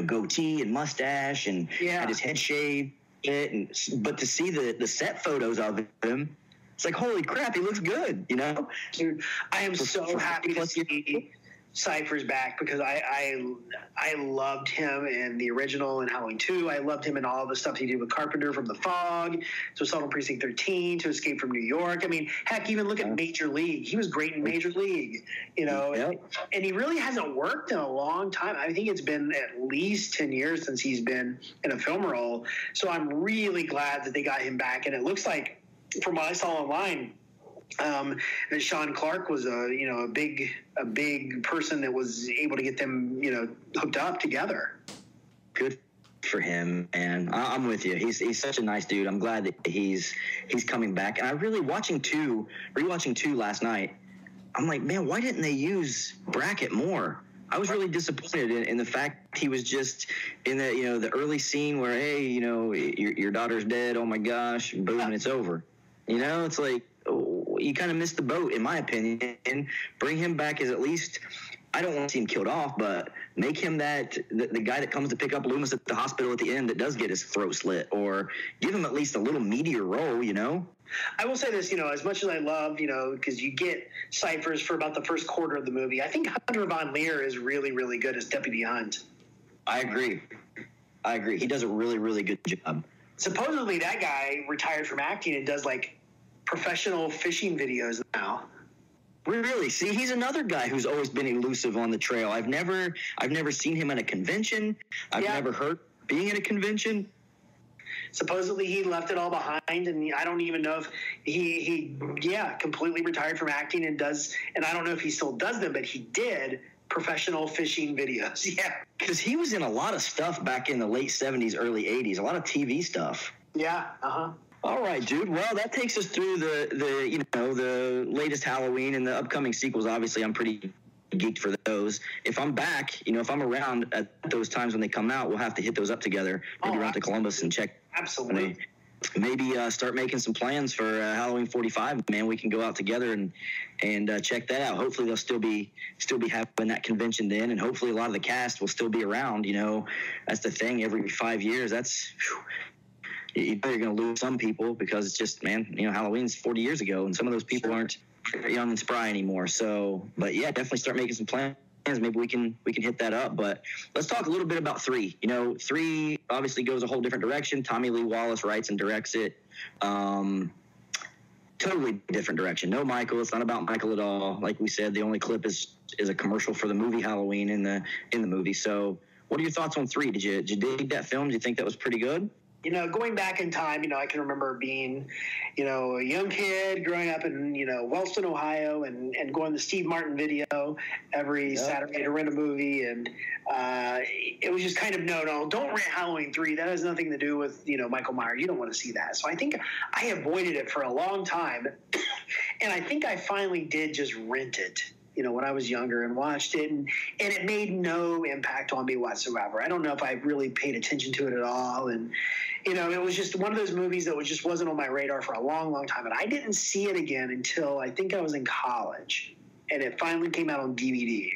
goatee and mustache, and had his head shaved. But to see the set photos of him, it's like, holy crap, he looks good, Dude, I am so happy to see Cyphers back, because I loved him in the original in Halloween 2. I loved him in all the stuff he did with Carpenter, from The Fog to Assault on Precinct 13 to Escape from New York. I mean, heck, even look at Major League. He was great in Major League, and he really hasn't worked in a long time. I think it's been at least 10 years since he's been in a film role. So I'm really glad that they got him back, and it looks like, from what I saw online, that Sean Clark was a big person that was able to get them hooked up together. Good for him, and I'm with you. He's such a nice dude. I'm glad that he's coming back. And I really rewatching two last night. I'm like, man, why didn't they use Brackett more? I was really disappointed in the fact he was just in the early scene where, hey, your daughter's dead. Oh my gosh, boom, and it's over. It's like, you kind of missed the boat, in my opinion. Bring him back as, at least, I don't want to see him killed off, but make him the guy that comes to pick up Loomis at the hospital at the end that does get his throat slit, or give him at least a little meatier role, I will say this, as much as I love, because you get Cyphers for about the first quarter of the movie, I think Hunter Von Leer is really, really good as Deputy Hunt. I agree. He does a really, really good job. Supposedly that guy retired from acting and does, professional fishing videos now. Really? See, he's another guy who's always been elusive on the trail. I've never seen him at a convention. I've never heard being at a convention. Supposedly he left it all behind, and I don't even know if he completely retired from acting and I don't know if he still does them, but he did professional fishing videos. Yeah. Because he was in a lot of stuff back in the late 70s, early 80s, a lot of TV stuff. Yeah, All right, dude. Well, that takes us through the latest Halloween and the upcoming sequels. Obviously, I'm pretty geeked for those. If I'm back, if I'm around at those times when they come out, we'll have to hit those up together. Maybe around to Columbus and check. Absolutely. Maybe start making some plans for Halloween 45. Man, we can go out together and check that out. Hopefully, they'll still be having that convention then, and hopefully, a lot of the cast will still be around. That's the thing. Every 5 years, that's. You're going to lose some people, because it's just, man, Halloween's 40 years ago, and some of those people aren't young and spry anymore. So, but yeah, definitely start making some plans. Maybe we can hit that up. But let's talk a little bit about 3. 3 obviously goes a whole different direction. Tommy Lee Wallace writes and directs it. Totally different direction. No Michael. It's not about Michael at all. Like we said, the only clip is a commercial for the movie Halloween in the movie. So, what are your thoughts on 3? Did you dig that film? Did you think that was pretty good? Going back in time, I can remember being, a young kid growing up in, Wellston, Ohio, and going to the Steve Martin video every Saturday to rent a movie. And it was just kind of, no, don't rent Halloween 3. That has nothing to do with, Michael Myers. You don't want to see that. So I think I avoided it for a long time. And I think I finally did just rent it. When I was younger, and watched it, and it made no impact on me whatsoever. I don't know if I really paid attention to it at all. And, it was just one of those movies that just wasn't on my radar for a long, long time. And I didn't see it again until I think I was in college, and it finally came out on DVD.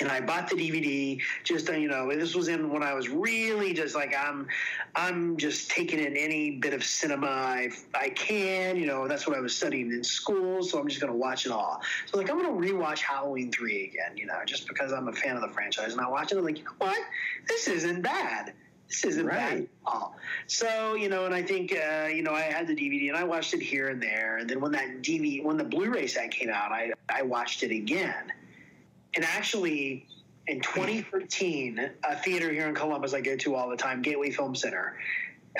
And I bought the DVD just, this was in when I was really just like, I'm just taking in any bit of cinema I can, that's what I was studying in school. So I'm just going to watch it all. So like, I'm going to rewatch Halloween 3 again, just because I'm a fan of the franchise. And I watch it, I'm like, you know what? This isn't bad. This isn't bad at all. So, and I think, I had the DVD and I watched it here and there. And then when the Blu-ray set came out, I watched it again. And actually, in 2013, a theater here in Columbus I go to all the time, Gateway Film Center,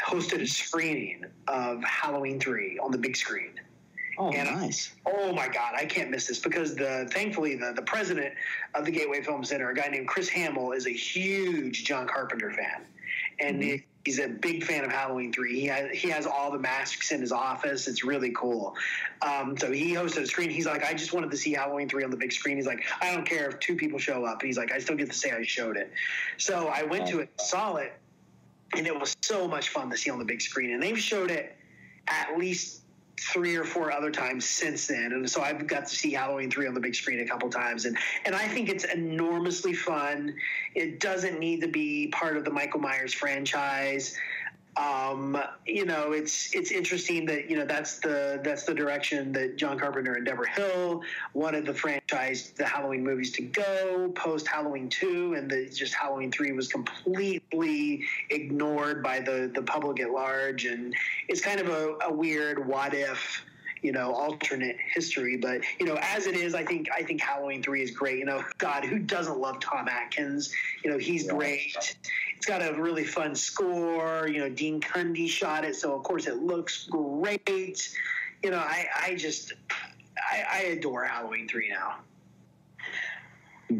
hosted a screening of Halloween 3 on the big screen. Oh, and nice. Oh, my God, I can't miss this because thankfully the president of the Gateway Film Center, a guy named Chris Hamill, is a huge John Carpenter fan. And he's a big fan of Halloween 3. He has all the masks in his office. It's really cool. So he hosted a screen. He's like, I just wanted to see Halloween 3 on the big screen. He's like, I don't care if 2 people show up. And he's like, I still get to say I showed it. So I went to it, saw it, and it was so much fun to see on the big screen. And they've showed it at least 3 or 4 other times since then. And so I've got to see Halloween 3 on the big screen a couple times. And I think it's enormously fun. It doesn't need to be part of the Michael Myers franchise. It's interesting that, that's the direction that John Carpenter and Deborah Hill wanted the franchise, the Halloween movies to go post Halloween 2, and just Halloween 3 was completely ignored by the public at large. And it's kind of a weird what if, alternate history. But, as it is, I think Halloween 3 is great. God, who doesn't love Tom Atkins? He's great. It's got a really fun score. Dean Cundy shot it, so of course it looks great. I adore Halloween 3 now.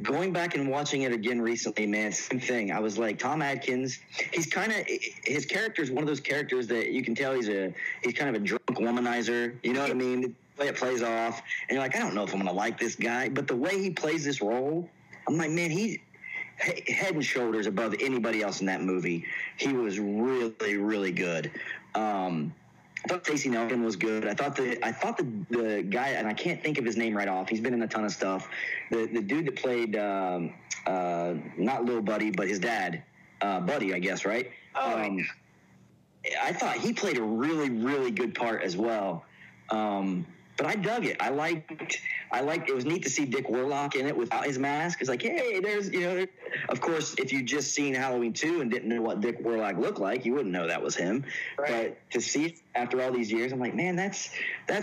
Going back and watching it again recently, man, same thing. I was like, Tom Atkins, his character is one of those characters that you can tell he's kind of a drunk womanizer. You know what I mean? The way it plays off, and you're like, I don't know if I'm going to like this guy, but the way he plays this role, I'm like, man, he's head and shoulders above anybody else in that movie. He was really, really good. I thought Stacey Nelkin was good. I thought the guy, and I can't think of his name right off. He's been in a ton of stuff. The dude that played not Lil Buddy, but his dad, Buddy, I guess, right? Oh. I thought he played a really, really good part as well. But I dug it. I liked. It was neat to see Dick Warlock in it without his mask. It's like, hey, there's, of course, if you just seen Halloween 2 and didn't know what Dick Warlock looked like, you wouldn't know that was him. Right. But to see it after all these years, I'm like, man, that's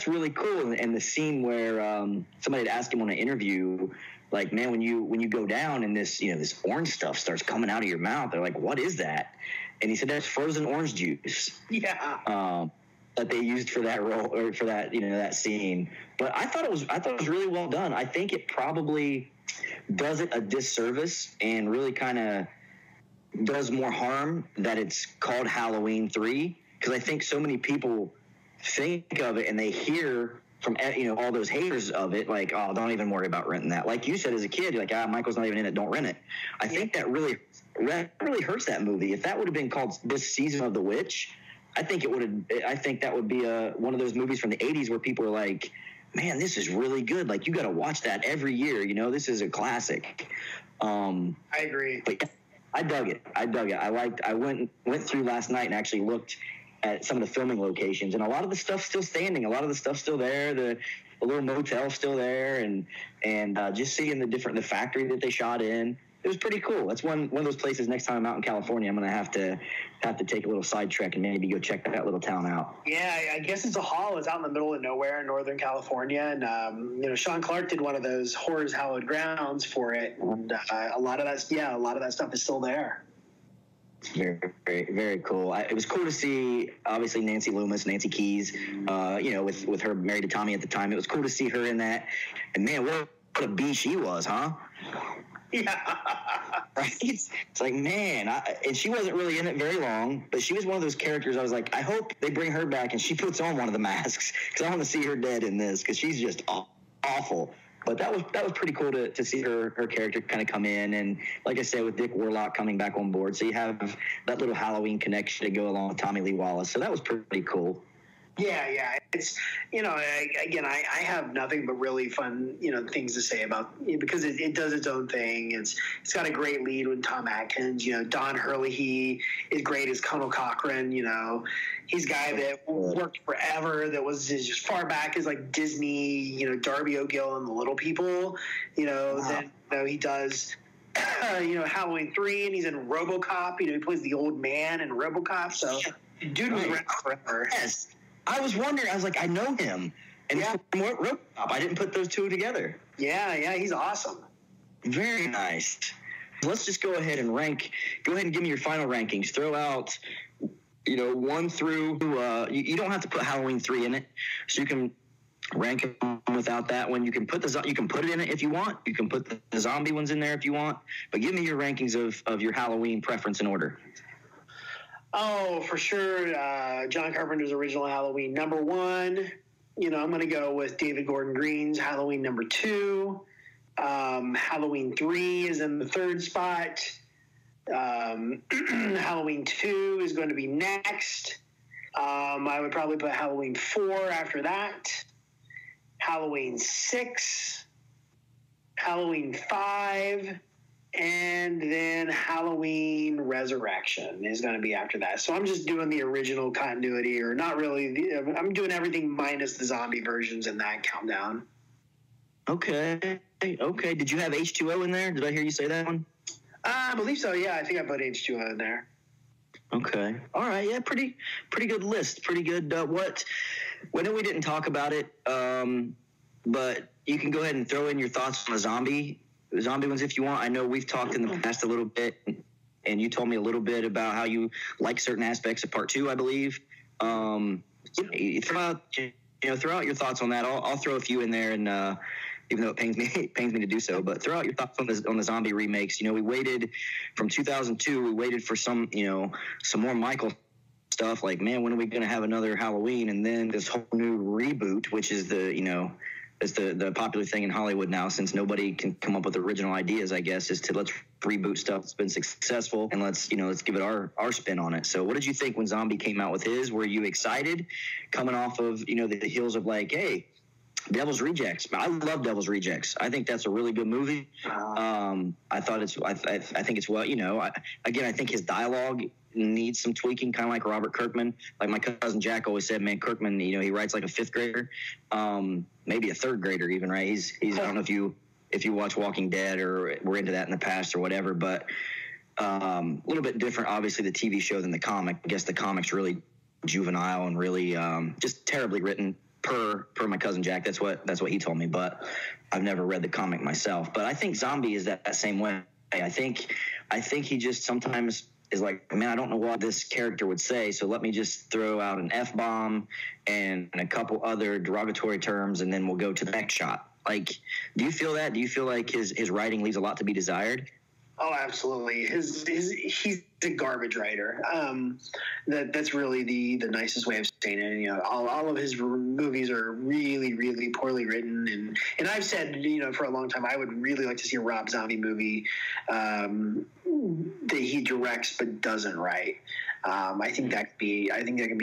really cool. And the scene where somebody had asked him on an interview, like, man, when you go down and this orange stuff starts coming out of your mouth, they're like, what is that? And he said, that's frozen orange juice. Yeah. That they used for that role or for that, that scene. But I thought it was really well done. I think it probably does it a disservice and really kind of does more harm that it's called Halloween 3, because I think so many people think of it and they hear from all those haters of it, like, oh, don't even worry about renting that. Like you said as a kid, you're like, Michael's not even in it, don't rent it. I think that really hurts that movie. If that would have been called This Season of the Witch, I think that would be one of those movies from the 80s where people are like, man, this is really good. Like, you got to watch that every year. This is a classic. I agree. But yeah, I dug it. I went through last night and actually looked at some of the filming locations, and a lot of the stuff's still standing. A lot of the stuff's still there. The little motel's still there, and just seeing the factory that they shot in. It was pretty cool. That's one of those places. Next time I'm out in California, I'm going to have to take a little side trek and maybe go check that little town out. Yeah, I guess it's a hall. It's out in the middle of nowhere in Northern California, and Sean Clark did one of those Horrors Hallowed Grounds for it, and a lot of that stuff is still there. Very, very, very cool. It was cool to see, obviously, Nancy Keys, with her married to Tommy at the time. It was cool to see her in that, and man, what a bee she was, huh? Yeah. Right? It's like, man, and she wasn't really in it very long, but she was one of those characters I was like, I hope they bring her back and she puts on one of the masks, because I want to see her dead in this, because she's just awful. But that was pretty cool to see her character kind of come in, and like I said, with Dick Warlock coming back on board, so you have that little Halloween connection to go along with Tommy Lee Wallace, so that was pretty cool. Yeah. It's, I have nothing but really fun, things to say about it because it does its own thing. It's got a great lead with Tom Atkins. Don Hurley is great as Colonel Cochran. He's a guy that worked forever. That was as far back as like Disney. Darby O'Gill and the Little People. Then he does. Halloween 3, and he's in RoboCop. He plays the old man in RoboCop. So, dude was around forever. Yes. I was wondering. I was like, I know him. And yeah, RoboCop. I didn't put those two together. Yeah, he's awesome. Very nice. Let's just go ahead and rank. Go ahead and give me your final rankings. Throw out, 1 through. You don't have to put Halloween 3 in it, so you can rank them without that one. You can put it in it if you want. You can put the zombie ones in there if you want. But give me your rankings of your Halloween preference in order. Oh, for sure. John Carpenter's original Halloween, number 1. I'm going to go with David Gordon Green's Halloween, number 2. Halloween 3 is in the 3rd spot. Halloween 2 is going to be next. I would probably put Halloween 4 after that. Halloween 6. Halloween 5. And then Halloween Resurrection is going to be after that. So I'm just doing the original continuity, or not really. I'm doing everything minus the zombie versions in that countdown. Okay. Did you have H2O in there? Did I hear you say that one? I believe so, yeah. I think I put H2O in there. Okay. All right. Yeah, pretty good list. Pretty good. We know we didn't talk about it, but you can go ahead and throw in your thoughts on the zombie ones if you want. I know we've talked in the past a little bit, and you told me a little bit about how you like certain aspects of part 2, I believe. Throw out your thoughts on that. I'll throw a few in there, and even though it pains me to do so, but throw out your thoughts on the zombie remakes. We waited from 2002. We waited for some more Michael stuff. Like, man, when are we going to have another Halloween? And then this whole new reboot, which is it's the popular thing in Hollywood now, since nobody can come up with original ideas, I guess, is to let's reboot stuff that's been successful, and let's give it our spin on it. So what did you think when Zombie came out with his? Were you excited coming off of, the heels of like, hey, Devil's Rejects? I love Devil's Rejects. I think that's a really good movie. I think it's well, I think his dialogue needs some tweaking, kind of like Robert Kirkman. Like my cousin Jack always said, man, Kirkman, he writes like a 5th grader, maybe a 3rd grader even, right? He's I don't know if you watch Walking Dead or were into that in the past or whatever, but a little bit different, obviously, the TV show than the comic. I guess the comic's really juvenile and really just terribly written. Per my cousin Jack, that's what he told me, but I've never read the comic myself. But I think Zombie is that same way. I think he just sometimes is like, man, I don't know what this character would say, so let me just throw out an F-bomb and a couple other derogatory terms, and then we'll go to the next shot. Like, do you feel that? Do you feel like his writing leaves a lot to be desired? Oh, absolutely. He's a garbage writer. That's really the nicest way of saying it. All of his movies are really, really poorly written, and I've said, for a long time, I would really like to see a Rob Zombie movie that he directs but doesn't write. I think that could be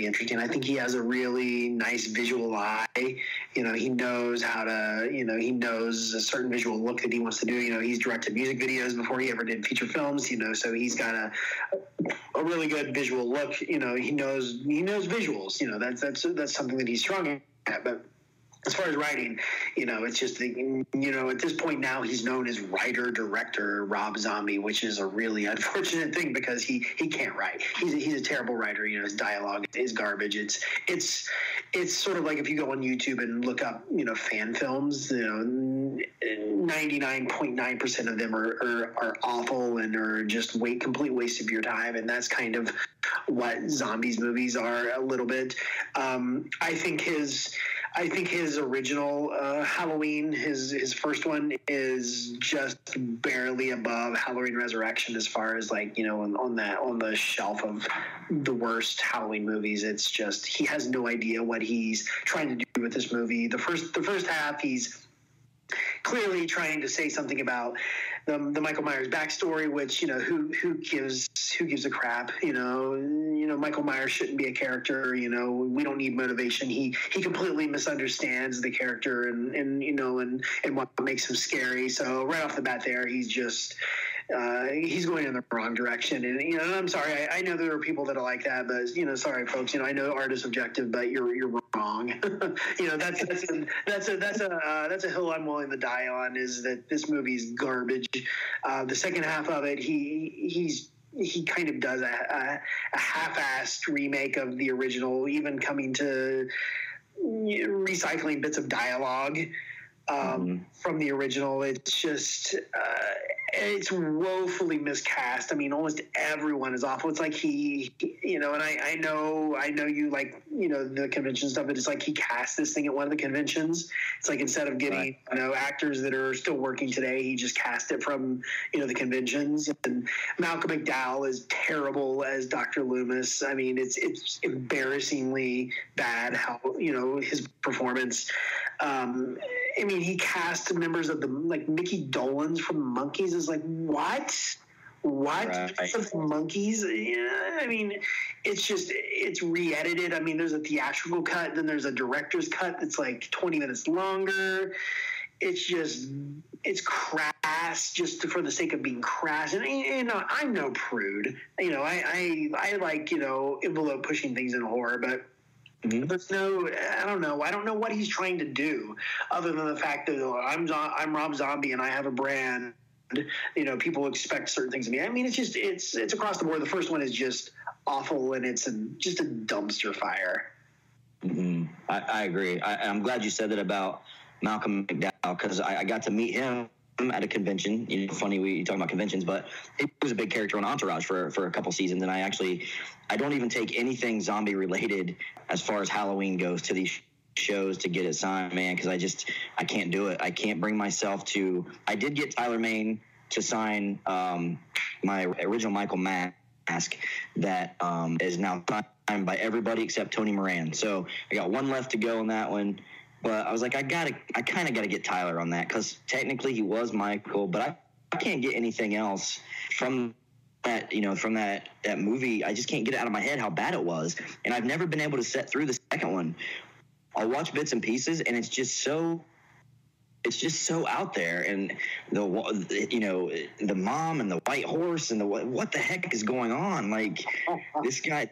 interesting. I think he has a really nice visual eye. He knows how to, he knows a certain visual look that he wants to do. He's directed music videos before he ever did feature films, so he's got a really good visual look. He knows visuals. That's something that he's strong at. But as far as writing, it's just at this point now he's known as writer-director Rob Zombie, which is a really unfortunate thing because he can't write. He's a terrible writer. His dialogue is garbage. It's sort of like if you go on YouTube and look up, fan films, 99.9% of them are awful and are just complete waste of your time. And that's kind of what Zombies movies are a little bit. I think his original Halloween, his first one, is just barely above Halloween Resurrection as far as on the shelf of the worst Halloween movies. It's just he has no idea what he's trying to do with this movie. The first half, he's clearly trying to say something about the Michael Myers backstory, which, who gives a crap, Michael Myers shouldn't be a character, we don't need motivation. He completely misunderstands the character and what makes him scary. So right off the bat there, he's just, he's going in the wrong direction. And, I'm sorry, I know there are people that are like that, but, sorry folks, I know art is subjective, but you're wrong. That's a hill I'm willing to die on, is that this movie's garbage. The second half of it, he kind of does a half-assed remake of the original, even coming to recycling bits of dialogue from the original. It's just it's woefully miscast. I mean, almost everyone is awful. It's like and I know you like, the convention stuff, but it's like he cast this thing at one of the conventions. It's like, instead of getting, actors that are still working today, he just cast it from, the conventions. And Malcolm McDowell is terrible as Dr. Loomis. I mean, it's embarrassingly bad how, his performance. I mean, he cast members of Mickey Dolenz from the Monkees. Is like, what? Right. The Monkees? Yeah, I mean, it's re-edited. I mean, there's a theatrical cut, then there's a director's cut that's like 20 minutes longer. It's crass just for the sake of being crass. And, I'm no prude. I like, envelope pushing things in horror, but there's I don't know what he's trying to do, other than the fact that I'm Rob Zombie and I have a brand. People expect certain things of me. I mean, it's across the board. The first one is just awful, and it's just a dumpster fire. Mm-hmm. I agree. I'm glad you said that about Malcolm McDowell, because I got to meet him at a convention. Funny we talking about conventions, but he was a big character on Entourage for a couple seasons, and I don't even take anything zombie related as far as Halloween goes to these shows to get it signed, man, because I can't do it. I can't bring myself to. I did get Tyler Mane to sign my original Michael mask that is now signed by everybody except Tony Moran. So I got one left to go on that one. But I was like, I kind of got to get Tyler on that, because technically he was Michael, but I can't get anything else from that, from that movie. I just can't get it out of my head how bad it was. And I've never been able to sit through the second one. I'll watch bits and pieces, and it's just so out there. And the mom and the white horse and what the heck is going on? Like, this guy,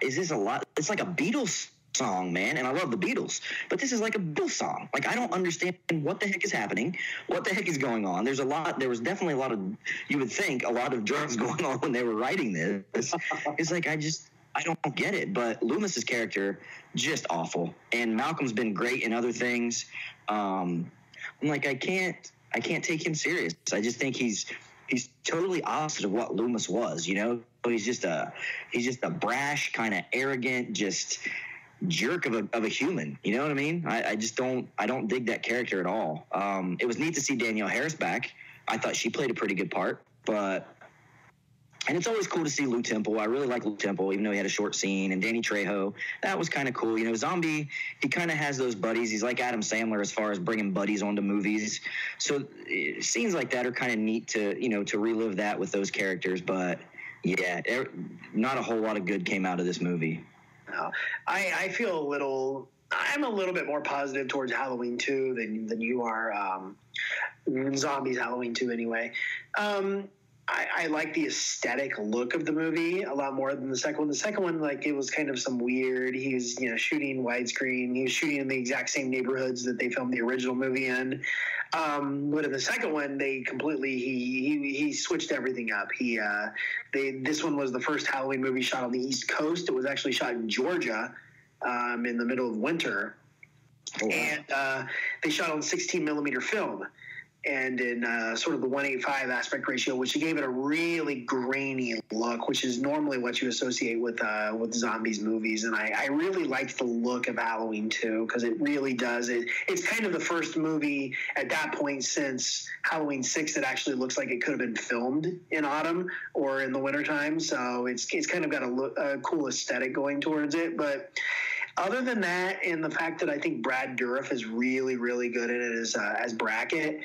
is this a lot? It's like a Beatles song, man, and I love the Beatles, but this is like a Beatles song. Like, I don't understand what the heck is happening, what the heck is going on. There was definitely a lot of, you would think, a lot of drugs going on when they were writing this. It's like, I don't get it. But Loomis's character, just awful, and Malcolm's been great in other things. I'm like, I can't take him serious. I just think he's totally opposite of what Loomis was. He's just a brash, kind of arrogant, just jerk of a human. You know what I mean? I don't dig that character at all. It was neat to see Danielle Harris back. I thought she played a pretty good part, and it's always cool to see Lou Temple. I really like Lou Temple, even though he had a short scene. And Danny Trejo, that was kind of cool. Zombie, he kind of has those buddies. He's like Adam Sandler as far as bringing buddies onto movies. So scenes like that are kind of neat to relive that with those characters. But yeah, not a whole lot of good came out of this movie. No, I feel I'm a little bit more positive towards Halloween 2 than you are. Zombies Halloween 2 anyway. I like the aesthetic look of the movie a lot more than the second one. The second one, like, it was kind of some weird. He was, shooting widescreen. He was shooting in the exact same neighborhoods that they filmed the original movie in. But in the second one, they completely he switched everything up. This one was the first Halloween movie shot on the East Coast. It was actually shot in Georgia, in the middle of winter, and they shot on 16 millimeter film. And in sort of the 1:8:5 aspect ratio, which gave it a really grainy look, which is normally what you associate with zombies movies. And I really liked the look of Halloween 2, because it really does. It's kind of the first movie at that point since Halloween 6 that actually looks like it could have been filmed in autumn or in the wintertime. So it's kind of got a cool aesthetic going towards it. But other than that, and the fact that I think Brad Dourif is really, really good at it as Brackett,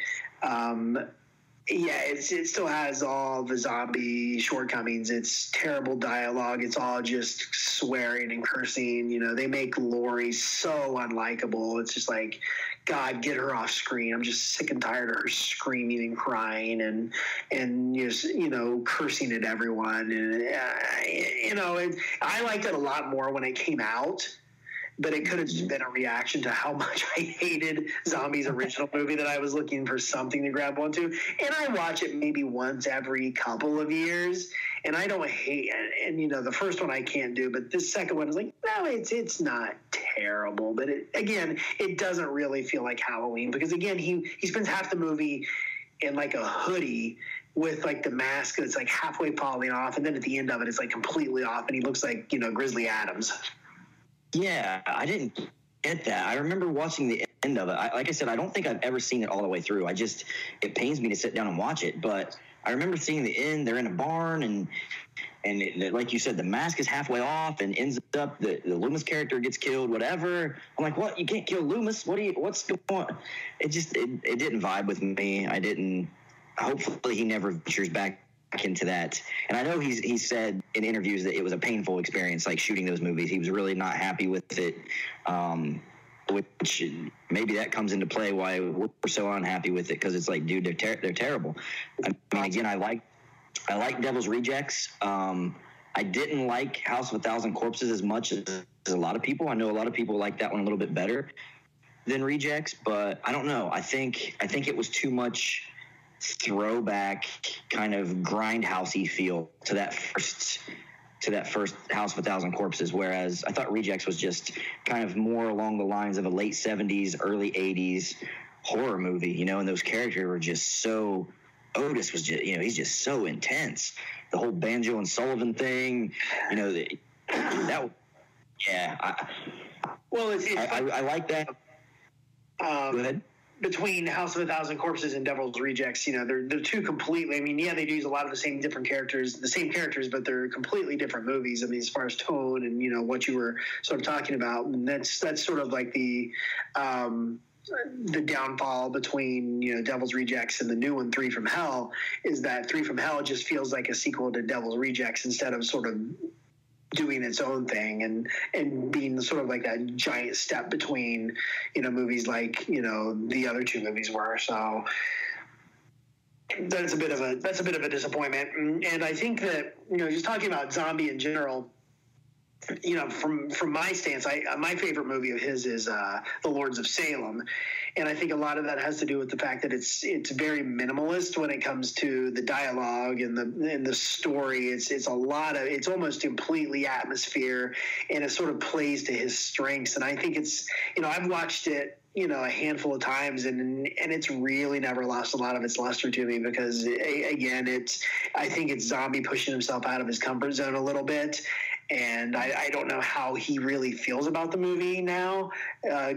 Yeah, it still has all the zombie shortcomings. It's terrible dialogue. It's all just swearing and cursing. You know, they make Lori so unlikable. It's just like, God, get her off screen. I'm just sick and tired of her screaming and crying and just, you know, cursing at everyone. And you know, I liked it a lot more when it came out. But it could have just been a reaction to how much I hated Zombie's original movie that I was looking for something to grab onto. And I watch it maybe once every couple of years, and I don't hate it. And, you know, the first one I can't do, but this second one is like, no, it's not terrible. But, it doesn't really feel like Halloween because, again, he spends half the movie in, like, a hoodie with, like, the mask that's, like, halfway falling off, and then at the end of it, it's, like, completely off, and he looks like, you know, Grizzly Adams. Yeah, I didn't get that. I remember watching the end of it. Like I said, I don't think I've ever seen it all the way through. It pains me to sit down and watch it. But I remember seeing the end. They're in a barn, and like you said, the mask is halfway off and ends up the Loomis character gets killed. Whatever. I'm like, what? You can't kill Loomis? What's going on? It didn't vibe with me. I didn't. Hopefully, he never ventures back into that. And I know he said in interviews that it was a painful experience, like shooting those movies. He was really not happy with it, which maybe that comes into play why we're so unhappy with it, because it's like, dude, they're terrible. I mean, again, I like Devil's Rejects. I didn't like House of a Thousand Corpses as much as a lot of people. I know a lot of people like that one a little bit better than Rejects, but I don't know. I think it was too much throwback kind of grindhousey feel to that first House of a Thousand Corpses, whereas I thought Rejects was just kind of more along the lines of a late 70s, early 80s horror movie, you know, and those characters were just so, Otis was just, you know, he's just so intense. The whole Banjo and Sullivan thing, you know, I like that. Go ahead. Between House of a Thousand Corpses and Devil's Rejects, you know, they're two completely, I mean, yeah, they use a lot of the same characters, but they're completely different movies. I mean, as far as tone and, you know, what you were sort of talking about, and that's sort of like the downfall between, you know, Devil's Rejects and the new one, 3 from Hell, is that 3 from Hell just feels like a sequel to Devil's Rejects instead of sort of doing its own thing and being sort of like that giant step between, you know, movies like, you know, the other two movies were. So that's a bit of a disappointment. And I think that, you know, just talking about Zombie in general, you know, from my stance, my favorite movie of his is The Lords of Salem, and I think a lot of that has to do with the fact that it's very minimalist when it comes to the dialogue and the story. It's almost completely atmosphere, and it sort of plays to his strengths. And I think it's, you know, I've watched it, you know, a handful of times, and it's really never lost a lot of its luster to me because, again, I think it's Zombie pushing himself out of his comfort zone a little bit. And I don't know how he really feels about the movie now,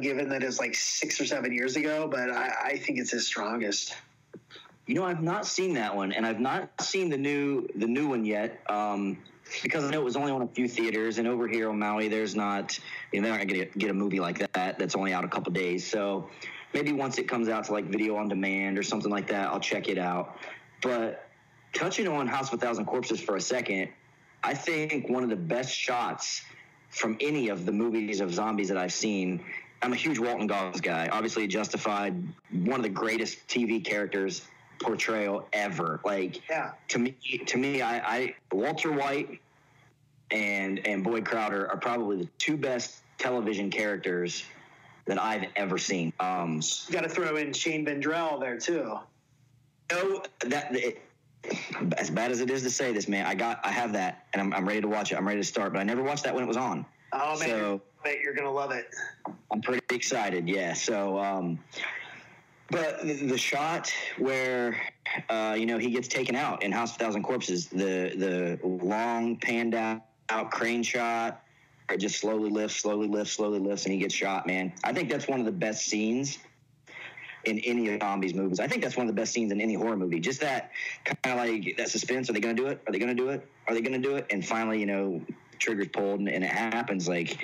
given that it's like 6 or 7 years ago, but I think it's his strongest. You know, I've not seen that one, and I've not seen the new one yet, because I know it was only on a few theaters, and over here on Maui, there's not, you know, they're not going to get a movie like that that's only out a couple days. So maybe once it comes out to like video on demand or something like that, I'll check it out. But touching on House of a Thousand Corpses for a second, I think one of the best shots from any of the movies of zombies that I've seen, I'm a huge Walton Goggins guy. Obviously, Justified, one of the greatest TV characters portrayal ever. Like, yeah. To me, I Walter White and Boyd Crowder are probably the two best television characters that I've ever seen. You got to throw in Shane Vendrell there too. No, as bad as it is to say this, man, I have that, and I'm ready to watch it. I'm ready to start, but I never watched that when it was on. Oh man, so, you're gonna love it. I'm pretty excited. Yeah. So, but the shot where you know, he gets taken out in House of a Thousand Corpses, the long panned out crane shot, or just slowly lifts, and he gets shot. Man, I think that's one of the best scenes in any of zombies movies. I think that's one of the best scenes in any horror movie. Just that kind of like that suspense. Are they going to do it? Are they going to do it? Are they going to do it? And finally, you know, trigger's pulled and it happens. Like,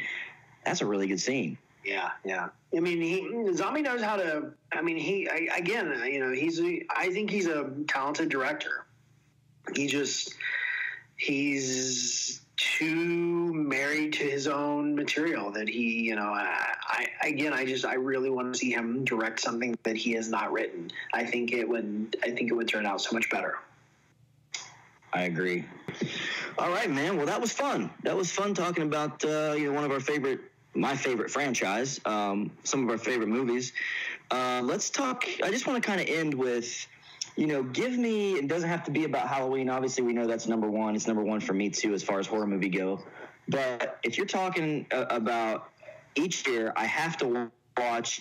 that's a really good scene. Yeah. I mean, Zombie knows how to. I mean, I think he's a talented director. He's too married to his own material that he, I really want to see him direct something that he has not written. I think it would turn out so much better. I agree. All right, man. Well, that was fun. That was fun talking about one of my favorite franchise, some of our favorite movies. Let's talk. I just want to kind of end with, give me. It doesn't have to be about Halloween. Obviously, we know that's number one. It's number one for me too, as far as horror movie go. But if you're talking about each year, I have to watch.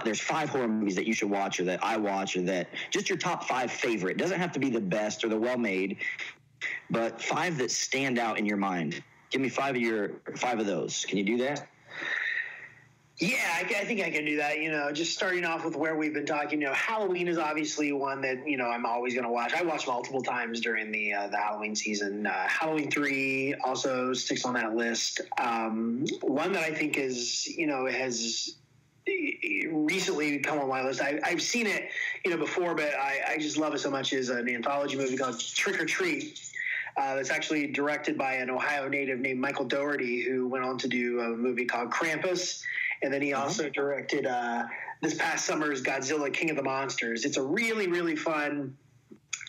There's 5 horror movies that you should watch, or that I watch, or that just your top 5 favorite. It doesn't have to be the best or the well-made, but 5 that stand out in your mind. Give me 5 of those. Can you do that? Yeah, I think I can do that. Just starting off with where we've been talking. Halloween is obviously one that I'm always going to watch. I watch multiple times during the Halloween season. Halloween 3 also sticks on that list. One that I think is has recently come on my list. I've seen it before, but I just love it so much. Is an anthology movie called Trick or Treat. That's actually directed by an Ohio native named Michael Dougherty, who went on to do a movie called Krampus. And then he also directed this past summer's Godzilla King of the Monsters. It's a really, really fun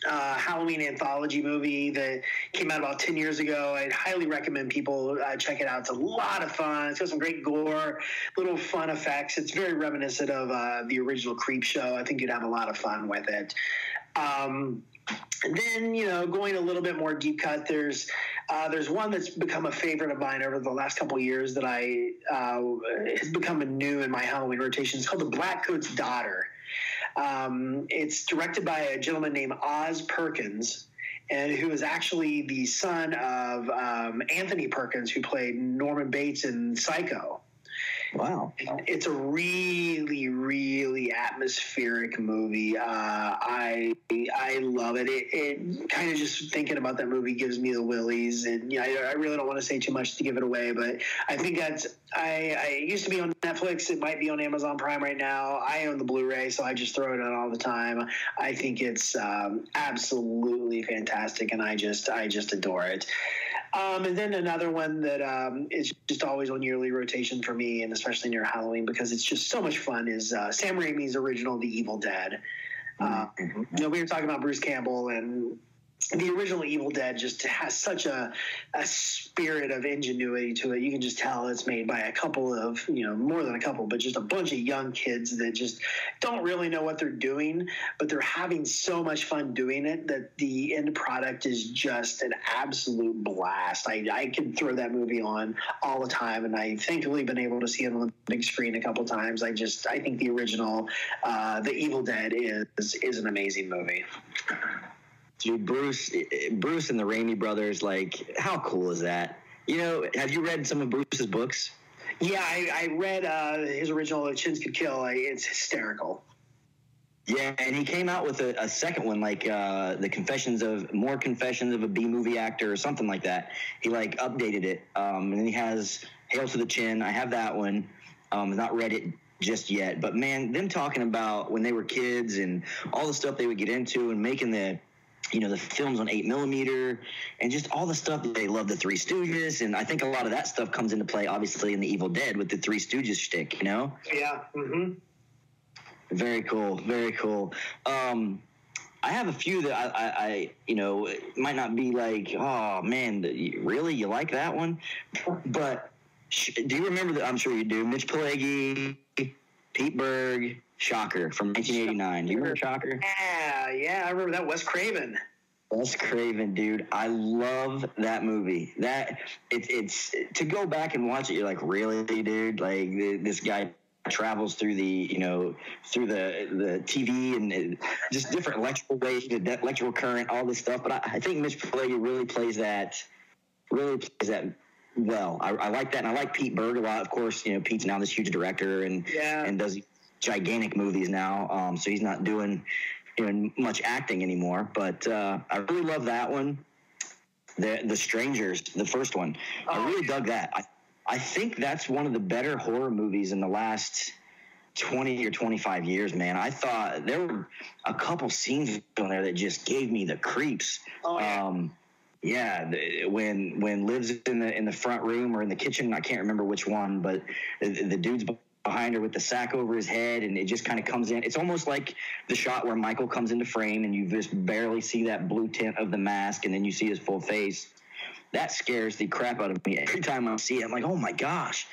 Halloween anthology movie that came out about 10 years ago. I'd highly recommend people check it out. It's a lot of fun. It's got some great gore, little fun effects. It's very reminiscent of the original Creep Show. I think you'd have a lot of fun with it. And then, going a little bit more deep cut, there's one that's become a favorite of mine over the last couple of years that has become a new in my Halloween rotation. It's called The Blackcoat's Daughter. It's directed by a gentleman named Oz Perkins, and who is actually the son of Anthony Perkins, who played Norman Bates in Psycho. Wow. It's a really, really atmospheric movie. I love it. It kind of, just thinking about that movie gives me the willies. And I really don't want to say too much to give it away, but I think it used to be on Netflix. It might be on Amazon Prime right now. I own the Blu-ray, so I just throw it on all the time. I think it's absolutely fantastic, and I just adore it. And then another one that is just always on yearly rotation for me, and especially near Halloween, because it's just so much fun, is Sam Raimi's original The Evil Dead. We were talking about Bruce Campbell, and the original Evil Dead just has such a spirit of ingenuity to it. You can just tell it's made by a couple of, more than a couple, but just a bunch of young kids that just don't really know what they're doing, but they're having so much fun doing it that the end product is just an absolute blast. I can throw that movie on all the time, and I've thankfully been able to see it on the big screen a couple times. I think the original, The Evil Dead is an amazing movie. Dude, Bruce and the Raimi brothers, like, how cool is that? Have you read some of Bruce's books? Yeah, I read his original Chins Could Kill. It's hysterical. Yeah, and he came out with a second one, like the Confessions of a B-movie actor or something like that. He updated it, and then he has Hail to the Chin. I have that one. Not read it just yet, but man, them talking about when they were kids and all the stuff they would get into and making the films on 8mm and just all the stuff that they love, the Three Stooges. And I think a lot of that stuff comes into play, obviously, in the Evil Dead with the Three Stooges shtick, Yeah. Mm-hmm. Very cool. Very cool. I have a few that I it might not be like, oh man, really? You like that one? But do you remember that? I'm sure you do. Mitch Pileggi, Pete Berg, Shocker from 1989. Do you remember Shocker? Yeah, I remember that. Wes Craven. Wes Craven, dude. I love that movie. It's to go back and watch it, you're like, really, dude? Like, this guy travels through the TV and just different electrical waves, electrical current, all this stuff. But I think Mitch Pileggi really plays that well. I like that, and I like Pete Berg a lot. Of course, Pete's now this huge director and does gigantic movies now, so he's not doing much acting anymore. But I really love that one. The Strangers, the first one. I really dug that. I think that's one of the better horror movies in the last 20 or 25 years, man. I thought there were a couple scenes on there that just gave me the creeps. Oh, yeah. When Liv's in the front room or in the kitchen, I can't remember which one, but the dude's behind her with the sack over his head, and it just kind of comes in. It's almost like the shot where Michael comes into frame and you just barely see that blue tint of the mask, and then you see his full face. That scares the crap out of me. Every time I see it, I'm like, oh my gosh,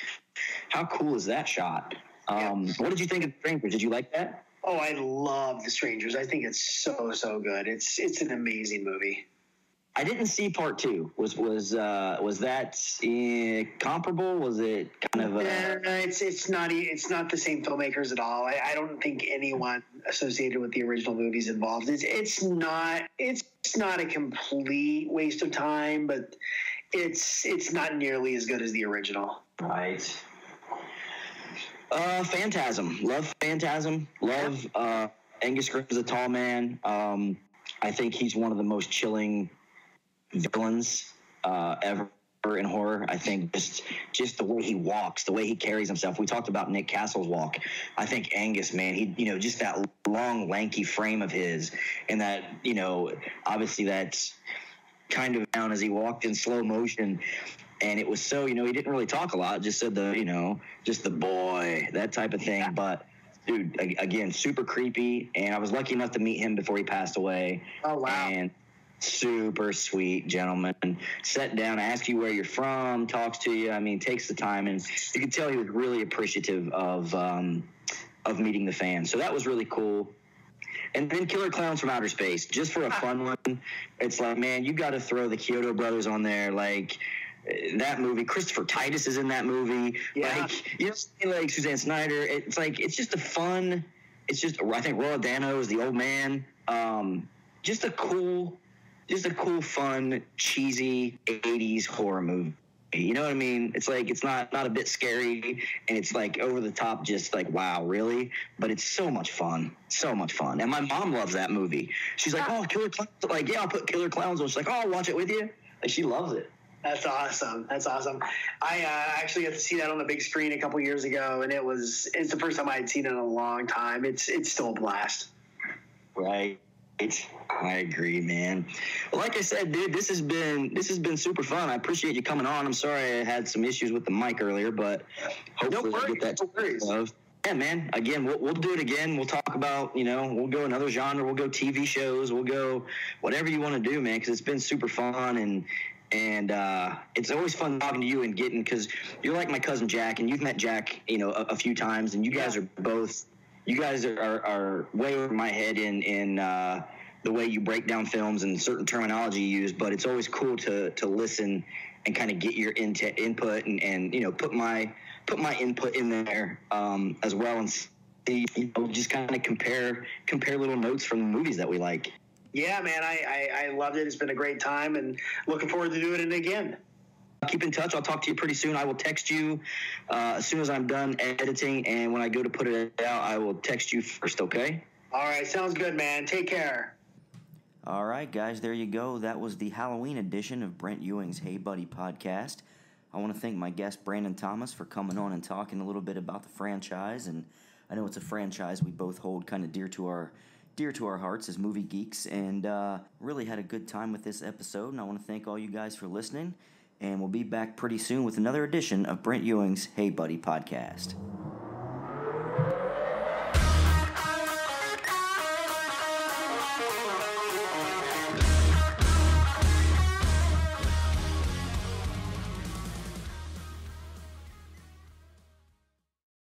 how cool is that shot? What did you think of Strangers? Did you like that? Oh, I love The Strangers. I think it's so good. It's an amazing movie. I didn't see part two. Was that comparable? Was it kind of it's not the same filmmakers at all. I don't think anyone associated with the original movie's involved. It's not a complete waste of time, but it's not nearly as good as the original. Right. Phantasm. Love Phantasm. Love Angus Scrimm's a tall man. I think he's one of the most chilling villains ever in horror. I think just the way he walks, the way he carries himself. We talked about Nick Castle's walk. I think Angus, man, he just that long, lanky frame of his, and that obviously that's kind of down as he walked in slow motion. And it was so, he didn't really talk a lot, just said just the boy, that type of thing. But, dude, again, super creepy. And I was lucky enough to meet him before he passed away. Oh, wow. And super sweet gentleman. Sat down, asks you where you're from, talks to you. I mean, takes the time. And you could tell he was really appreciative of meeting the fans. So that was really cool. And then Killer Clowns from Outer Space, just for a fun one. It's like, man, you got to throw the Kyoto brothers on there. Like, that movie, Christopher Titus is in that movie. Yeah. Like Suzanne Snyder. It's like, it's just a fun. It's just, I think Roy Dano is the old man. Just a cool, fun, cheesy 80s horror movie. You know what I mean? It's like, it's not a bit scary, and it's like over the top, just like, wow, really? But it's so much fun. So much fun. And my mom loves that movie. She's like, oh, Killer Clowns. Like, yeah, I'll put Killer Clowns on. She's like, oh, I'll watch it with you. Like, she loves it. That's awesome. I actually got to see that on the big screen a couple years ago, and it's the first time I had seen it in a long time. It's still a blast. Right. I agree, man. Well, like I said, dude, this has been super fun. I appreciate you coming on. I'm sorry I had some issues with the mic earlier, but hopefully we'll get that. No worries. Yeah, man. Again, we'll do it again. We'll talk about, we'll go another genre. We'll go TV shows. We'll go whatever you want to do, man, because it's been super fun. And it's always fun talking to you and because you're like my cousin Jack, and you've met Jack, a few times, and you guys are both. You guys are way over my head in the way you break down films and certain terminology you use, but it's always cool to listen and kind of get your input and put my input in there as well, and see, just kind of compare little notes from the movies that we like. Yeah, man, I loved it. It's been a great time, and looking forward to doing it again. Keep in touch. I'll talk to you pretty soon. I will text you as soon as I'm done editing, and when I go to put it out, I will text you first, okay? All right, sounds good, man. Take care. All right, guys, there you go. That was the Halloween edition of Brent Ewing's Hey Buddy podcast. I want to thank my guest, Brandon Thomas, for coming on and talking a little bit about the franchise. And I know it's a franchise we both hold kind of dear to our hearts as movie geeks, and really had a good time with this episode. And I want to thank all you guys for listening. And we'll be back pretty soon with another edition of Brent Ewing's Hey Buddy podcast.